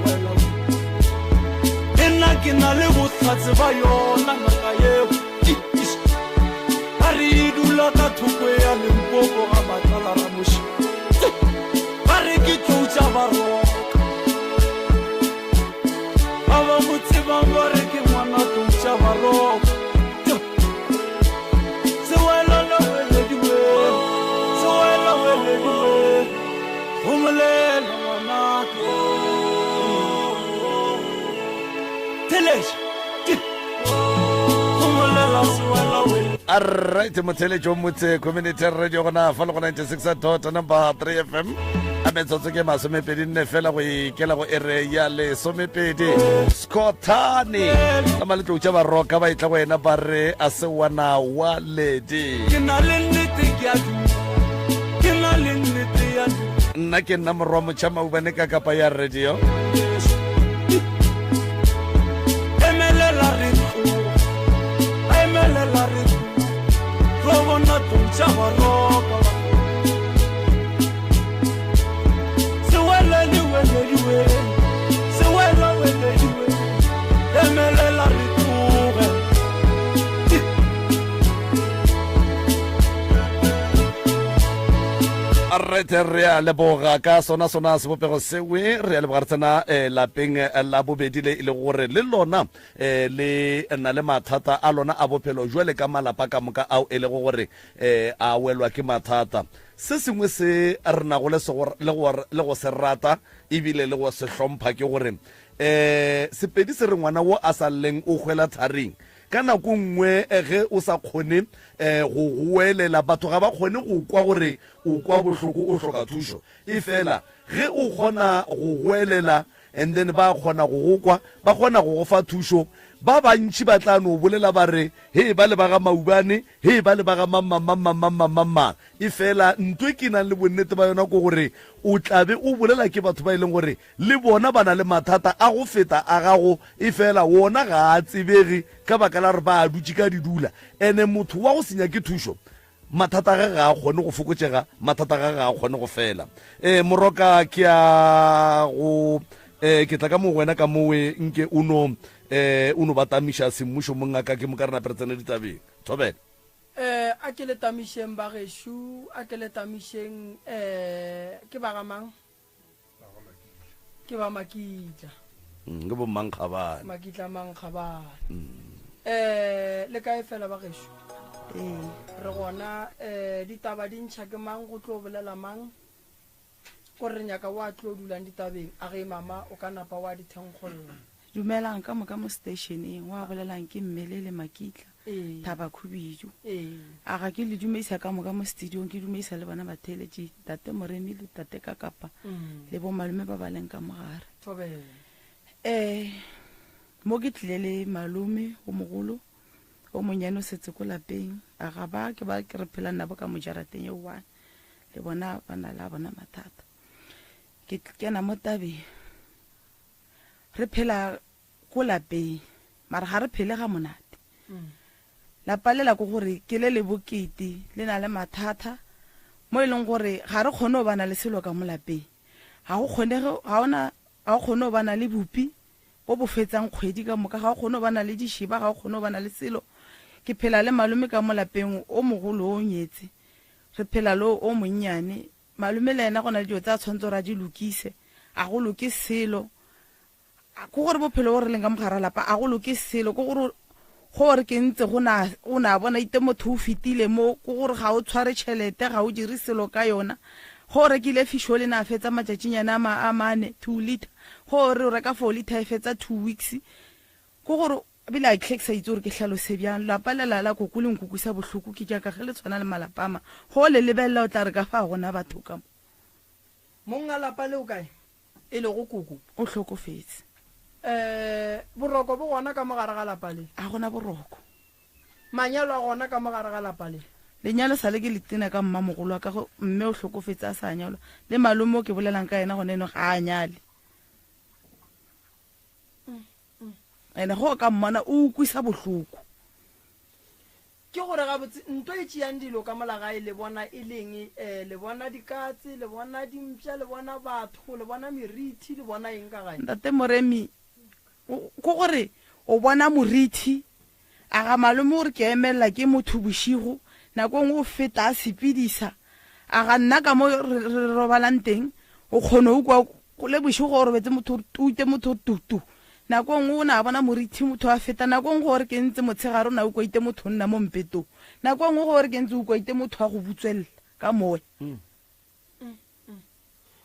ke na le botlhatse ba yona ngaka eo a re dula ka thoko ya Limpopo ga matlala ramoši ba re ke tloutša baroka ba ba mo tsebang ba re ke ngwana tloutša baroka sewela lewelediwe sewela welediwe go molela ngwanaka teleša go molela sewela wele alright motheletšo motse community radio gona fa le go 96 number 3 FM a metsotso ke masomepedi nne fela go ikela go ere ya lesomepedi Scottane ka maletlo tša baroka ba itla go ena ba re a se wana wa ledi ke na le nnete ke a ke na le nnete ya nna ke nna morwa motšhama ubane ka kapa ya radio emelela re emelela re go bona tloutša baroka sewela lewelediwe sewela welediwe emelela re tloge arrete re a leboga ka sona sebopego sewe re a leboga re tsena lapeng la bobedi le ile gore le lona le na le mathata a lona a bophelo jwale ka malapa ka moka ao e le gore a welwa ke mathata se sengwe se re nago le go se rata ebile le go se hlompha ke gore sepedi se re ngwana wo a sa leng o hwela tharing ka nako nngwe ge o sa kgone go goelela batho ga ba kgone go kwa gore o kwa bohloko o hloka thušo e fela ge o kgona go goelela and then ba kgona go go kwa ba kgona go go fa thušo ba bantši ba tla no bolela ba re he ba le ba ga maubane he ba le ba ga mamma e fela ntwe ke nang le bonnete ba yona ko gore o tlabe o bolela ke batho ba e leng gore le bona ba na le mathata a go feta a gago e fela wona ga a tsebege ka baka la re ba a dutše ka didula ene motho wa go senya ke thušo mathata ga ga a kgone go fokotšega mathata ga ga a kgone go fela moroka ke a go ke tla ka mo wena ka mowe nke uno ba tamiša semmušo mongaka ke mo ka rena peretsene ditabeng thobela a ke le tamišeng ba gešo a ke le tamišeng ke ba gamang ke ba makitla ke bo mankgabane makitla mankgabane le kae fela ba gešo re gona ditaba di ntšha ke mang go tlo bolela mang gore re nyaka wa tlo dulang ditabeng a ge mama o ka napa wa dithenkgollo dumelang ka moka mo stationeng wa bolelang ke mmelele makitla thaba khubidu a ga ke le dumeisa ka moka mo studiong ke dumeisa le bana ba theletše tate moremi le tate ka kapa le bo malume ba baleng ka mogare mo ke tlile le malume o mogolo o monyane o setse ko lapeng a ga ba ke re phela nabo ka mojarateng eo one le bona ba na la bona mathata ke kena mo tabeng re phela ko lapeng mara ga re phele ga monate lapa lela ko gore ke le bokete le na le mathata mo e leng gore ga re kgone go bana le selo ka mo lapeng ga o kgone go bana le bupi bo bo fetsang kgwedi ka moka ga o kgone go bana le dishiba ga o kgone go bana le selo ke phela le malume ka mo lapeng o mogolo o nyetse re phela lo o monnyane malume le ena go na le dio tsa tshwantsho ra di lokise a go loke selo ko gore bophelo gore leng ka mogara lapa a go loke selo ko gore ke ntse o na bona ite motho o fetile mo ko gore ga o tshware tšhelete ga o dire selo ka yona gore ke ile fisho le na fetsa matšatšinyana a mane 2 liter gore o reka 4 liter e fetsa 2 weeks ko gore bile a tlhekisa itse gore ke hlalose bjang lapa le la koko le nkukusa bohloko ke jaaka ge le tshwana le malapama go le lebelela o tla re ka fa gona batho ka monga lapa le o kae e le go koko o hlokofetse boroko bo gona ka mogare ga lapa le a gona boroko manyalo a gona ka mogare ga lapa le lenyalo sa le ke letena ka mmamogolo ka mme o hlokofetse a sa nyalwa le malume o ke bolelang ka ena gone eno ga a nyale ene go ka mmana o ukwisa bohloko ke gore ga botse ntwa e tšeang dilo ka molagae le bona e leng le bona dikatse le bona dimpša le bona batho le bona meriti le bona eng ka gae ntate moremi ko gore o bona morithi a ga malome gore ke emelela ke motho bošigo nako ngwe o feta a sepedisa a ga nna ka mo re robalang teng o kgone o kwa go le bošigo gore betse motho tute motho tutu nako ngwe o na bona morithi motho a feta nako ngwe gore ke ntse motshegare o na o kwaite motho nna mo mpetong nako ngwe gore ke ntse o kwaite motho a go butswelela ka moe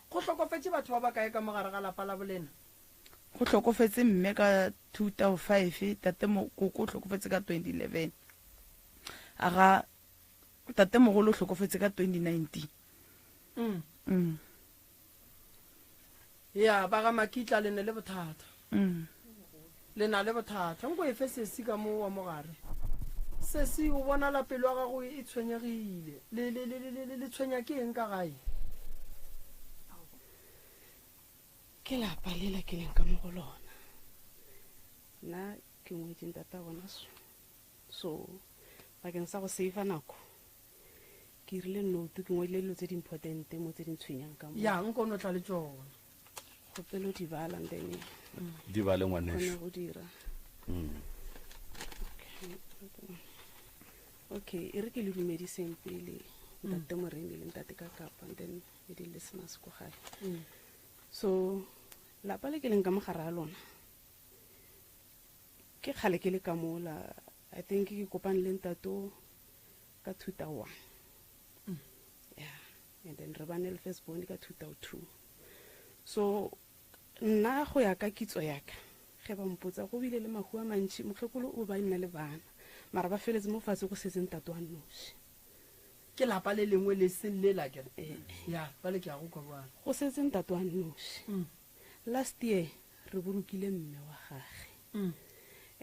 go tlhokofetse batho ba ba kae ka mogare ga lapa la bolena go tlhokofetse mme ka 2005 tate koko o tlhokofetse ka 2011 a ga tate mogolo o tlhokofetse ka 2019 ya ba ga makitla le ne le bothata le na le bothata nko e fe sesi ka mo wa mogare sesi o bona la pelo ga go e tshwenyegile le tshwenya ke eng ka gae ke lapa lela ke leng ka mo go lona nna ke ngwetseng tata bona so bakeng sa go save nako ke irile note ke ngwele dilo tse di important mo tse di tshwenyang ka mo ya nko no tla le tsona go pelo di bala then di bale ngwanesho go dira okay e re ke le dumediseng pele ntate moremi le ntate ka kapa then e di listeners go gae so lapa le ke leng ka mogare a lona ke kgale ke le ka mola I think ke kopane le ntato ka 2001 yeah and then re bane le first born ka 2002 so nna go ya ka kitso yaka ge ba mpotsa go bile le mahu a mantši motlhokolo o ba nna le bana mara ba feletse mo fatshe go setse ntato a noši ke lapa le lengwe le selle la ke ya ba le ke a go kwa bana go setse ntato a noši last year re bolokile mme wa gage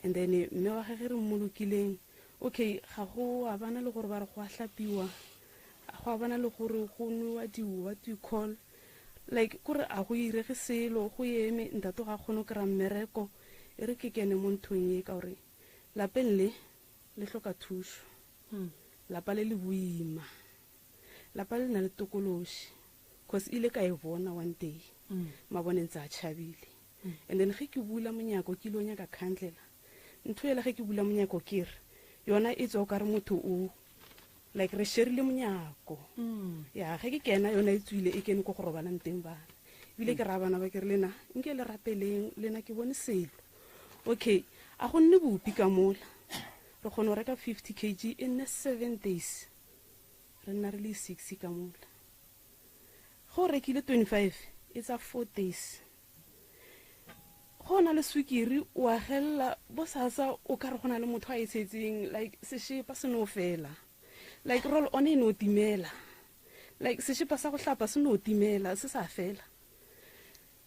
and then mme wa gage re mmolokileng okay ga go a bana le gore ba re go a hlapiwa go a bana le gore go nwa what you call like kore a go irege selo go eme ntato ga kgone go kry-a mmereko e re ke kene mo nthong e ka gore lapeng le hloka thuso lapa le le boima lapa le na le tokološi cause ile ka e bona one day mabone ntse a tšhabile and then ge ke bula monyako ke ilo nyaka khandlela ntho ele ge ke bula monyako kere yona e tswa o ka re motho o like re sherile monyako ya ge ke kena yona e tswile e kene ko go robalang teng bana ebile ke ra bana ba ke re lena nke le rapeleng lena ke bone selo okay a go nne bopi ka mola re kgone go reka 50 kg in 7 days re nna re le 6 ka mola go rekile 25 it's a 4 days go na le swikiri wa gella bo sasa o ka re gona le motho a itsetseng like se shepa se no fela like roll on no timela like se shepa sa go hlapa se no timela se sa fela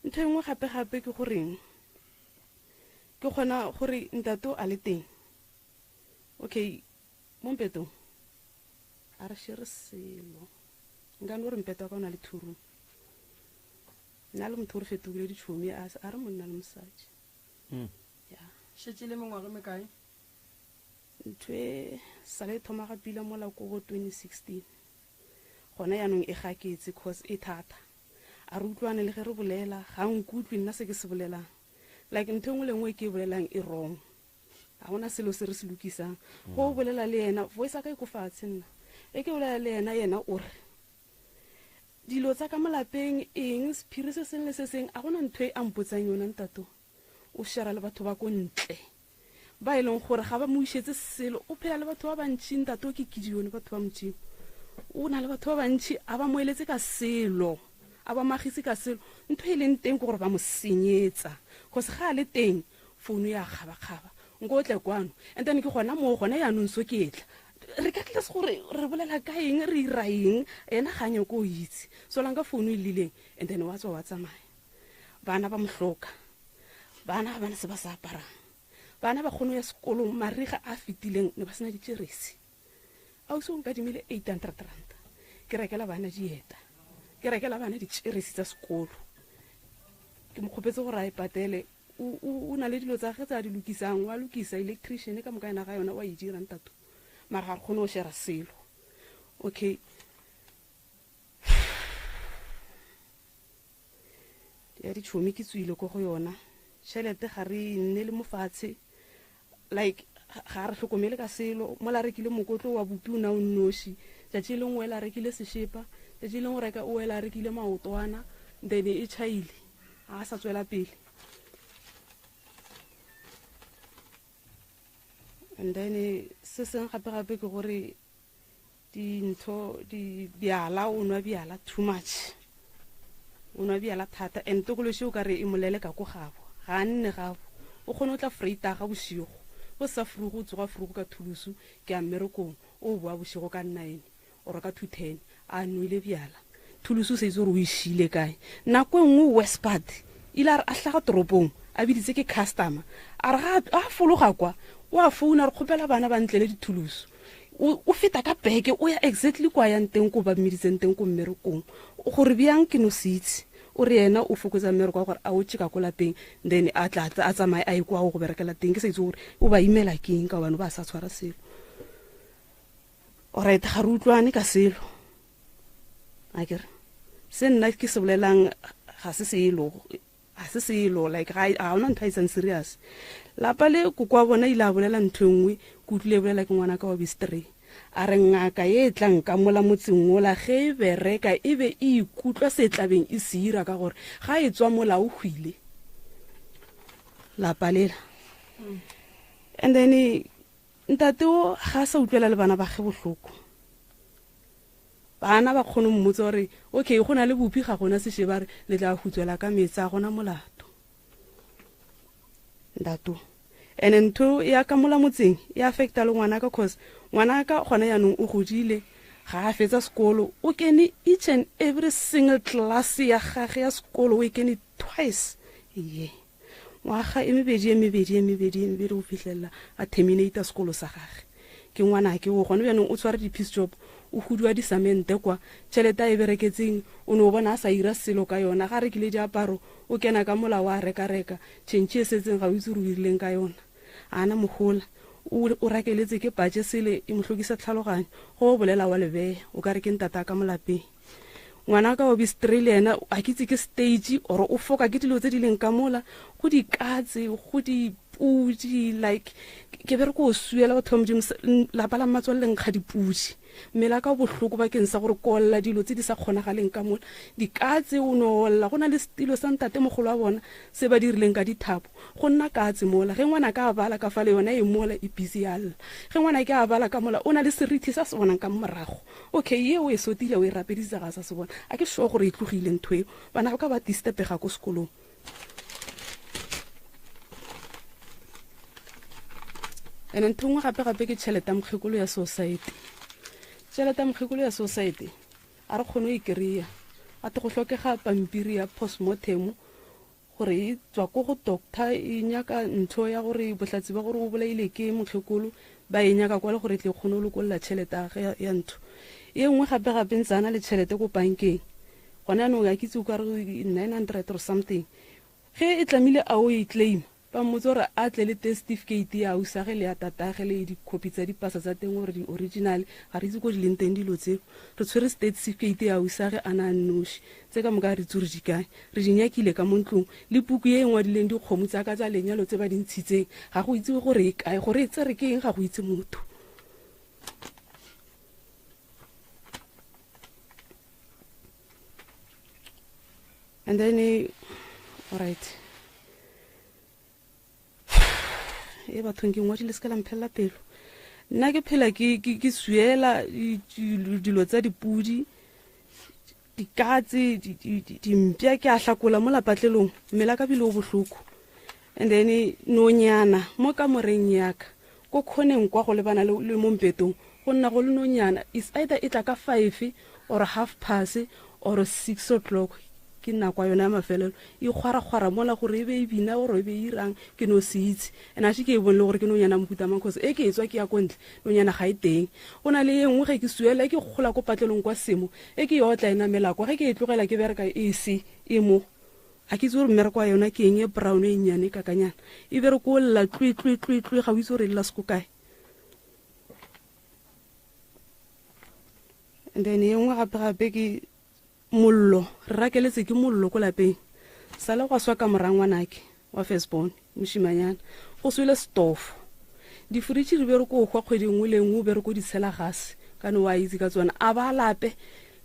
ntho engwe gape ke goreng ke gona gore ntato a le teng okay mo mpeto a re share selo ngano re mpeto ka ona le thuru nna le motho re fetogile ditšhomi a re monna le mosadi ya shetse le mengwaga me kae ntwe sale thoma ga pila mola ko go 2016 gona yanong e gaketse cause e thata a re utlwane le ge re bolela ga nkutlwe nna se ke se bolelang like ntho engwe le ngwe ke bolelang e wrong ga gona selo se re se lokisang go bolela le yena voice a ka e ko fatshe nna e ke bolela le yena o re dilo tsa ka molapeng eng sephiri se seng le se seng a gona ntho e a mpotsang yona ntato o shara le batho ba ko ntle ba e leng gore ga ba mo ishetse selo o phela le batho ba bantši ntato ke kidione batho ba motšimo o na le batho ba bantši a ba moeletse ka selo a ba magise ka selo ntho e leng teng ke gore ba mo senyetsa cause ga a le teng founu ya kgaba-kgaba nko o tle kwano and then ke gona moo gona yanong so ke etla re ka tlase gore re bolela ka eng re ira eng ena ganya ko o itse so lang ka founu e lileng and then wa tswa wa tsamaya bana ba mohloka bana ga bana se ba sa aparang bana ba kgono ya sekolo mariga a fitileng ne ba sena ditšeresi a o se nka dimile 800 rand ke rekela bana dieta ke rekela bana ditšeresi tsa sekolo ke mo kgopetse gore a e patele o na le dilo tsa ge tsa di lokisang wa lokisa electrician ka mokaena ga yona wa e dira ntato mara ga re kgone go share selo okay ya ditšhomi ke tswile ko go yona tšhelete ga re nne le mofatshe like ga re hlokomele ka selo mo la rekile mokotlo wa bupi una o nnoshi tšatši le ngwe la rekile seshepa tšatši le ngwe reka o la rekile maotwana then e chaile a sa tswela pele and then se seng gape ke gore dintho di biala o nwa biala too much o nwa biala thata and tokološi o ka re e molele ka ko gabo ga nne gabo o kgone o tla freita ga bosigo o sa frugo o tsoga frugo ka thulusu ke a mmerekong o boa bosigo ka 9 or ka 2:10 a nwele biala thulusu se itse gore o ishile kae nako nngwe Westpad ile a hlaga toropong a biditse ke customer a re a fologa kwa wa founa re kgopela bana ba ntlele dithulusu o feta ka beke o ya exactly kwa yang teng ko ba meditseng teng ko mmerekong gore bjang ke no sitse o re yena o fokotsa mmereko gore a o tšika ko lapeng then a tla a tsamaye a ikwa go berekela teng ke sa itse gore o ba imela keng ka bana ba sa tshwara selo alright ga re utlwane ka selo a kere se nna ke se bolelang ga se selo like ga ona ntho a isang serious lapa le ko kwa bona ile a bolela ntho nngwe ke utlwile bolela ke ngwana ka wa bistray a re ngaka ye tlang ka mola motseng ola ge bereka e be e ikutlwa se tlabeng e sira ka gore ga e tswa mola o hwile lapa lela and then ntate o ga sa utlwela le bana ba ge bohloko bana ba kgone mmotsa gore okay go na le bopi ga gona se shebare le tla hutswela ka metsi a gona molato ndato and ntho ya ka mola motseng e affecta le ngwana ka cause ngwana ka gona yanong o godile ga a fetsa sekolo o kene each and every single class ya gage ya sekolo o kene twice ye ngwaga e mebedi o fitlhela a terminate sekolo sa gage ke ngwana ke o gone yanong o tshware di-piece job o hudiwa disamente kwa tšhelete e bereketseng o ne o bona a sa ira selo ka yona ga rekile diaparo o kena ka mola wa reka tšhentšhe e setseng ga o itse re o irileng ka yona ana mogola o rakeletse ke patše sele e mohlokisa tlhaloganyo go o bolela wa lebeye o ka re ke ntata ka molapeng ngwana ka wa Australia a kitse ke stage or o foka ke dilo tse di leng ka mola go di katse go di pudi like ke bere go suela batho ba modimo la bala matswalleng ga dipudi mela ka bohloko ba ke nsa gore kolla dilo tse di sa kgonagaleng ka mola di katse o no olla gona le stilo sa ntate mogolo wa bona se ba dirileng ka dithapo go nna katse mola ge ngwana ka bala ka fale yona e mola e busy yalla ge ngwana ke a bala ka mola o na le serithi sa se bonang ka morago okay ye o e sotile o e rapedisa ga sa se bona a ke sure gore e tlogile ntho e bana ba ka ba disturb ga go sekolong and ntho ngwe gape ke tšhelete mokgekolo ya society a re kgone o e kry-a a te go tlhokega pampiri ya postmortem gore e tswa ko go doctor e nyaka ntho ya gore bohlatsi ba gore o bolaile ke mokgekolo ba e nyaka kwa le gore tle kgone o lokolla tšhelete ya ntho e nngwe gape ntsana le tšhelete ko bankeng gona no ga kitse o ka re 900 or something ge e tlamile a o e claim ba mmotse gore a tle le test certificate ya usage le ya tatage le dikopi tsa dipasa tsa teng gore di-original ga re itse ko di leng teng dilo tseo re tshwere state certificate ya usage a na noši tse ka moka re itse gore di kae re di nyakile ka mo ntlong le puku ye e ngwadileng dikgomo tsa ka tsa lenyalo tse ba di ntshitseng ga go itse gore e kae gore e tsere ke eng ga go itse motho and then alright e bathong ke ngwadile se ka la mphelela pelo nna ke phela ke suela dilo tsa dipudi dikatse dimpya ke a hlakola mo lapatlelong mmela ka bile o bohloko and then nonyana mo ka moreng yaka ko khoneng kwa go lebana le mo mpetong go nna go le nonyana is either e tla ka 5 or 1:30 or 6 o'clock ke nna kwa yona mafelelo e kgwara mola gore e be e bina gore e be irang ke no se itse and a ke e bonle gore ke nonyana mohuta mang cause e ke etswa ke ya kontle nonyana ga e teng go na le engwe ge ke suela ke gola ko patlelong kwa semo e ke yotla ena melako ge ke e tlogela ke bereka e se e mo a ke itse gore mmereko wa yona ke eng e brown e nnyane kakanyana e bere ko lla tlwi ga o itse gore lla seko kae and then engwe gape ke mollo re rakeletse ke mollo ko lapeng sala go swa ka morangwanake wa firstborn moshimanyana go swele stove diforitšhi di bere ko hwa kgwedi nngwe le nngwe o bere ko di tshela gase ka ne wa itse ka tsona a ba lape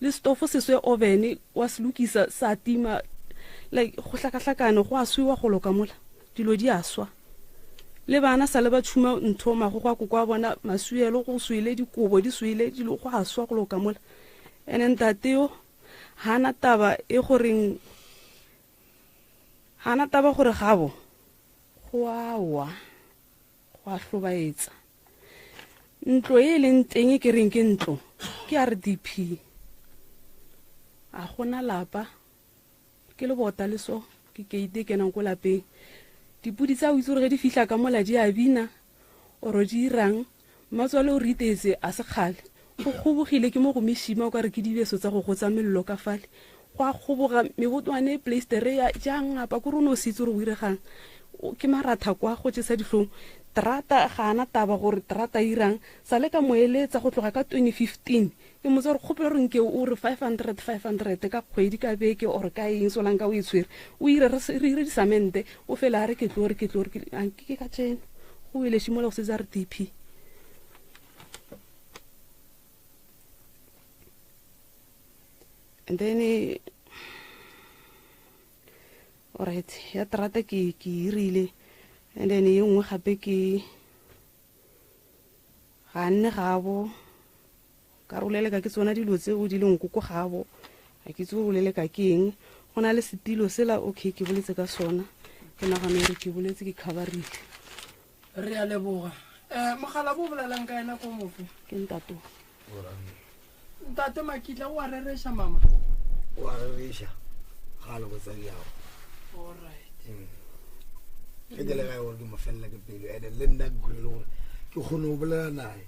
le stofo se swe ovene wa se lokisa sa tima like go hlakahlakane go a swiwa go loka mola dilo di a swa le bana sa le ba tshuma ntho mago go kwa bona maswielo go swile dikobo di swile dilo go a swa go loka mola ene ntateo hana taba e goreng hana taba gore gabo go a hlobaetsa ntlo e leng teng ke reng ke ntlo ke RDP a gona lapa ke le bota le so ke keite ke nang go lapeng dipudi tsa o itse gore di fihla ka mola di a bina oro di irang matswale o ritetse a se kgale go khobogile ke mo go meshima o ka re ke dibeso tsa go gotsa mello ka fale go a kgoboga mebotwane playstere ya jang apa go rona o se itse gore o iregang ke maratha kwa go tshesa dihlong trata ga ana taba gore trata irang sa le ka moeletsa go tloga ka 2015 ke mo tsore kgopela re nke o re 500 ka kgwedi ka beke or ka eng so lang ka o itshwere o ire re ire disamente o fela re ke tlore ke ka tsena go ile shimola go se za RDP and then alright ya trata ke irile and then e nngwe gape ke ga nne gabo ka rolele ka ke tsona dilo tse o di leng go gabo ga ke tse o rolele ka ke eng go na le setilo sela okay ke boletse ka sona ke nagana re ke boletse ke coverile re a leboga mogala bo bolelang ka ena ko mofe ke ntato ntate Makitla o a reresha mama o a reresha ga le go tsadiago alright ke dile ga gore ke mo fella ke pelo ene le nna ke gore ke gone o bolela nae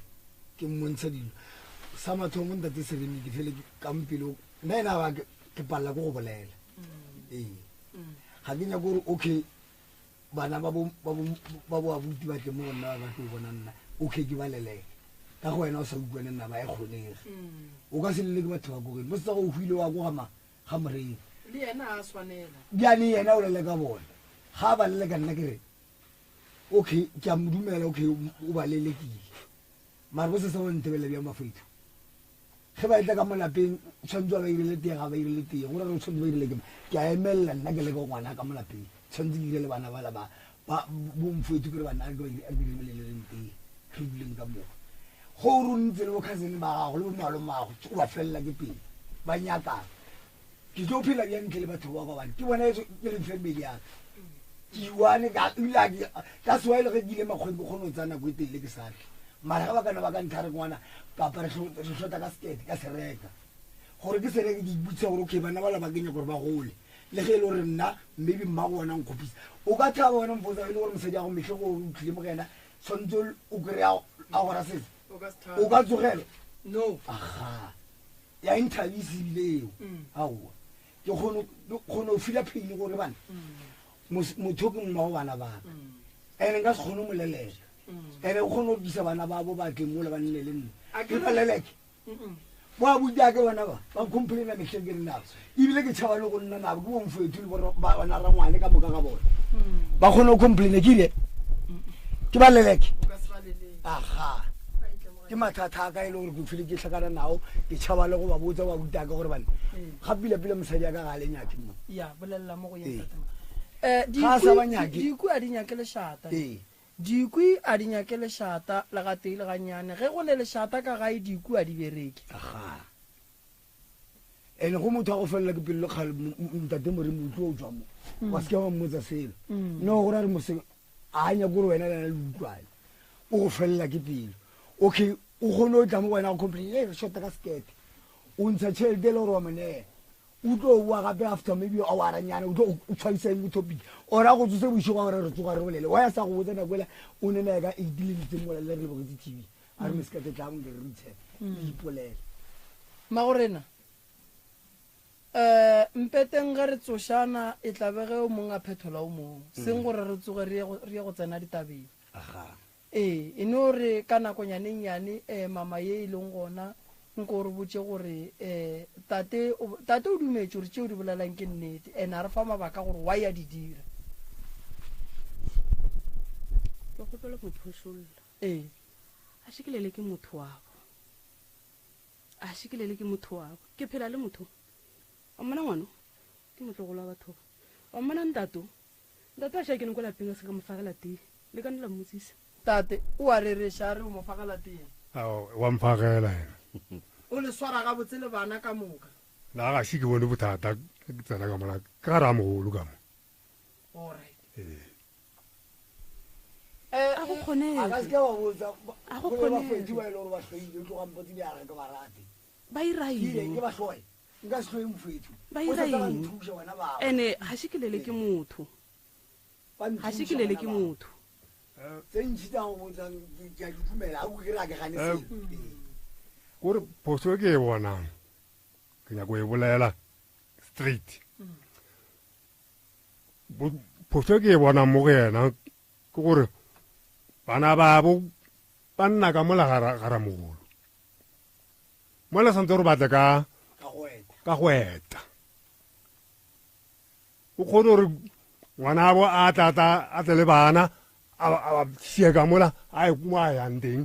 ke mmontsha dilo sa mathomo ntate Seremi ke fele ka mpelo nna ena ba ke palla go bolela ga ke nya gore okay bana ba bo abuti ba tle mo nna ba ke bona nna okay ke baleleke ka go wena o sa utlwane nna ba e kgonege o ka se le ke batho ba go mo sa go hwile wa go ga moreng le yena a swanela bjane yena o lele ka bona ga ba lele ka nna ke re okay ke a modumela okay o ba lelekile mara bo se sa ntebele bja mafeito ge ba etla ka molapeng tshwantswa ba irile teng ga ba irile teng gore re tshwantswa ba irile ke a emelela nna ke le ka ngwana ka molapeng tshwantswe ke le bana bala ba bomfeito ke re bana ke ba irile teng ke dileng ka mo go runtse le bo cousin ba gago le bo malomago o ba felela ke pele ba nyaka ke tlo phela bjang ke le batho ba bana ke bona ke le family ya ke wane ka ilagi ka swele ge dile makgwebo go no tsana go itele ke sale mara ga ba kana ba ka nthare ngwana ka pare hlota ka skate ka sereka gore ke sereka di butsa gore ke bana bala ba kenya gore ba gole le ge le re nna maybe mma go bona nkopisa o ka tla bona mfoza ile gore mosedi go mehle go tlile mo gena sonto o krea a gora se o ka tsogela no aha ya interview leo awu ke gono fila phini gore bana motho ke mma go bana ba ene nka se kgone molelela ene o kgone go disa bana ba bo ba tle mo le banne le nne ke baleleke bo a buti ke bona ba complain me ke nna ibile ke tshaba le go nna na go mo mfetu le ba bana ra ngwane ka moka ka bona ba kgone go complain ke ile ke baleleke aha ke mathata ka ile gore go file ke tlhakana nao ke tshaba le go ba botsa ba buti ka gore bana ga pila mosadi ka ga le nyaki mo ya bolella mo go yena diku a di nyakele shata dikwi a di nyakele shata la ga tele ga nyane ge go le le shata ka ga diku a di bereke aha ene go motho go fella ke pele kgale ntate more motho o tswa mo wa se ka mmotsa selo no go ra re mose a nya gore wena le utlwane o go fella ke pele okay o gono tla mo wena go complain shota ka skate o ntsha tšhelete le gore wa mone o tlo wa gape after maybe a wara nyana o tlo o tshwaisa eng topic ora go tsose bošo ga gore re tsoga re bolele wa ya sa go botsa na kwela o nena ka 18 tse mo le re bo di TV a re meskate tla mo re ritse ipolele magorena mpeteng ga re tsoshana e tlabege o mong a phetola o mong seng gore re tsoge re ye go tsena ditabeng aha e no re ka nako nyane mama ye e leng gona nko re botse gore tate o dumetse gore tšeo di bolelang ke nnete and a re fa mabaka gore why ya di dira ke gopela go phošolla a šikelele ke motho wabo a šikelele ke motho wabo ke phela le motho wa mmona ngwano ke motlogolo wa batho wa mmona ntato a šakene ko lapeng a se ka mofagela tee le ka nela motsisa tate o a rereša re o mo fagela tee wa mfagela ena o le swara ga botse le bana ka moka na ga se ke bone bothata ke tsena ka mona ka ra mogolo ka mo alright a go kgonega ba iraeng ene ga šikelele ke motho ga šikelele ke motho kore phoso e ke e bonang ke nyako e bolela straight phoso e ke e bonang mo go yena ke gore bana babo ba nna ka mola gara mogolo mola santse gore batle ka go eta o kgone gore ngwana abo a tata a tle le bana a sie ka mola a mo a yang teng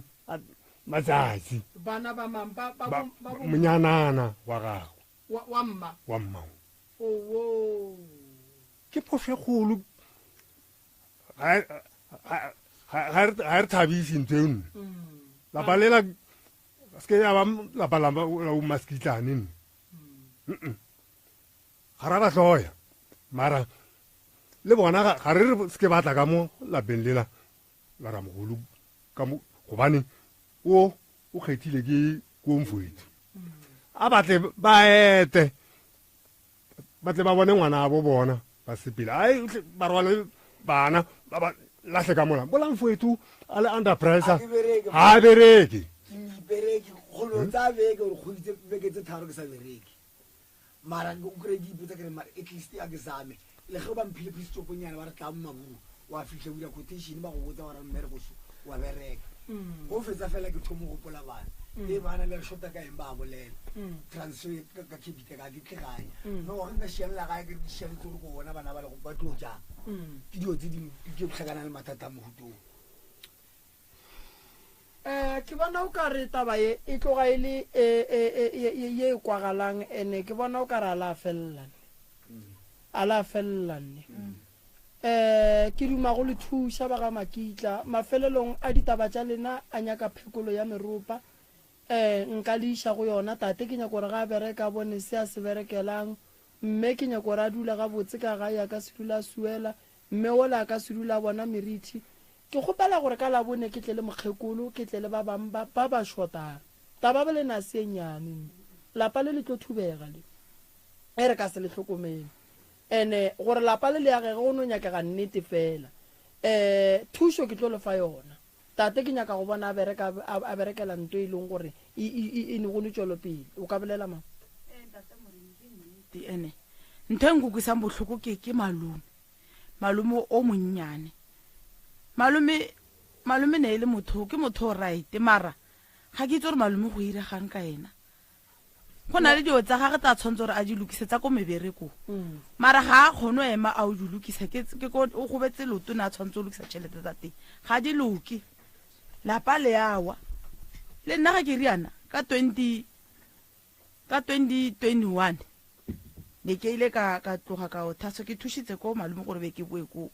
matsatsi bana ba mampa monyanana wa gago wa mma ke phoso e kgolo ga re thabise ntho e nne lapa lela se ya ba lapa la maskitlane nne ga ra ba tloya mara le bona ga re re se batla ka mo lapeng lela la ramogolo ka mo gobane o kgethile ke komfoetso a batle ba ete batle ba bone ngwana bo bona ba sepela ai ba rwale bana ba ba lahle ka mola bolang foetu a le under pressure ha bereke kholo tsa beke o khulitse beke tse tharo ke sa bereke mara go kredi botsa ke mara at least ya exam le go ba mphile please tso ponyana ba re tla mmaburu wa fihle bula quotation ba go botsa wa re mmere go wa bereke go fetsa fela ke thomo go pola bana e bana le shota ka emba bolela transfer ka kibite ka ditlhiganya no ga nka shella ga ke shella tso go bona bana ba le go ba tlo ja ke dio tse di ke tlhagana le mathata mo hutong ke bona o ka re taba e tloga e le ye kwagalang ene ke bona o ka re a la fellane ke duma go le thuša ba ga makitla mafelelong a ditaba tša lena a nyaka phekolo ya meropa nka le iša go yona tate ke nyako gore ga a bereka bone se a se berekelang mme ke nyako gore a dula ga botse ka ga ya ka se dula a suela mme ola ka se dula a bona meriti ke gopela gore ka labone ke tle le mokgekolo ke tle le ba bang ba ba shotang taba ba le na se nyane lapa le le tlo thubega le re ka se le hlokomele ene gore lapa le le ya ge go no nyaka ga nnete fela thušo ke tlo le fa yona tate ke nyaka go bona a berekela nto e leng gore e ne go le tšwelo pele o ka bolela mang ene ntho e nkukisang botlhoko ke malume o monnyane malume ne e le motho ke motho o right mara ga ke itse gore malume go iregang ka ena go na le dio tsa gage tsa tshwanetse gore a di lokisetsa ko meberekong mara ga a kgone ema a o di lokisa o gobetse leoto ne a tshwanetse o lokisa tšhelete tsa teng ga di loke lapa le awa le nna ga ke riana ka 2021 ne ke ile ka tloga ka o thaso ke thušitse ko malume gore be ke boe koo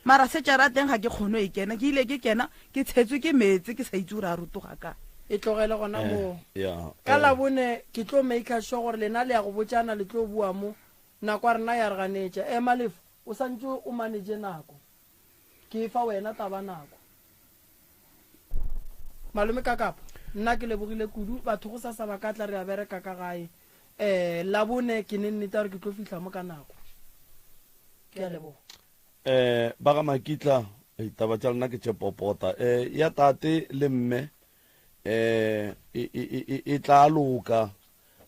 mara se tšara teng ga ke kgone e kena ke ile ke kena ke tshetswe ke metse ke sa itse gore a rotoga ka e tlogele gona mo ka labone ke tlo make sure gore lena le ya go botsana le tlo bua mo nako a rena ya re ganetša malefo o santse o manage nako ke fa wena taba nako malome ka kapa nna ke lebogile kudu batho go sa ba katla re a bereka ka gae labone ke ne nnete gore ke tlo fihla mo ka nako ke a leboga ba ga makitla taba tša lena ke tše popota ya tate le mme e tla loka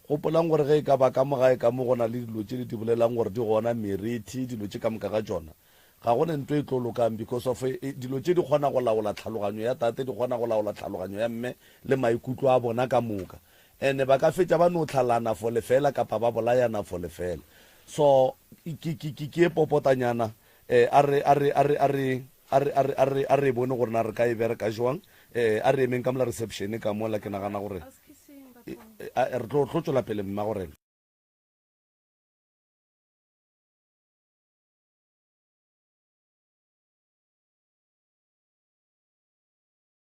gopolang gore ge e ka ba ka mogae ka mo gona le dilo tše di bolelang gore di gona meriti dilo tše ka moka ga tšona ga gone ntho e tlo lokang because of dilo tše di kgona go laola tlhaloganyo ya tate di kgona go laola tlhaloganyo ya mme le maikutlo a bona ka moka ene ba ka fetša ba no tlhalana fo lefela kapa ba bolayana fo lefela so ke e popotanyana a re bone gore na re ka e bereka jwang a re emeng ka mola reception ka mola ke nagana gore re tlo tswela pele mma gorena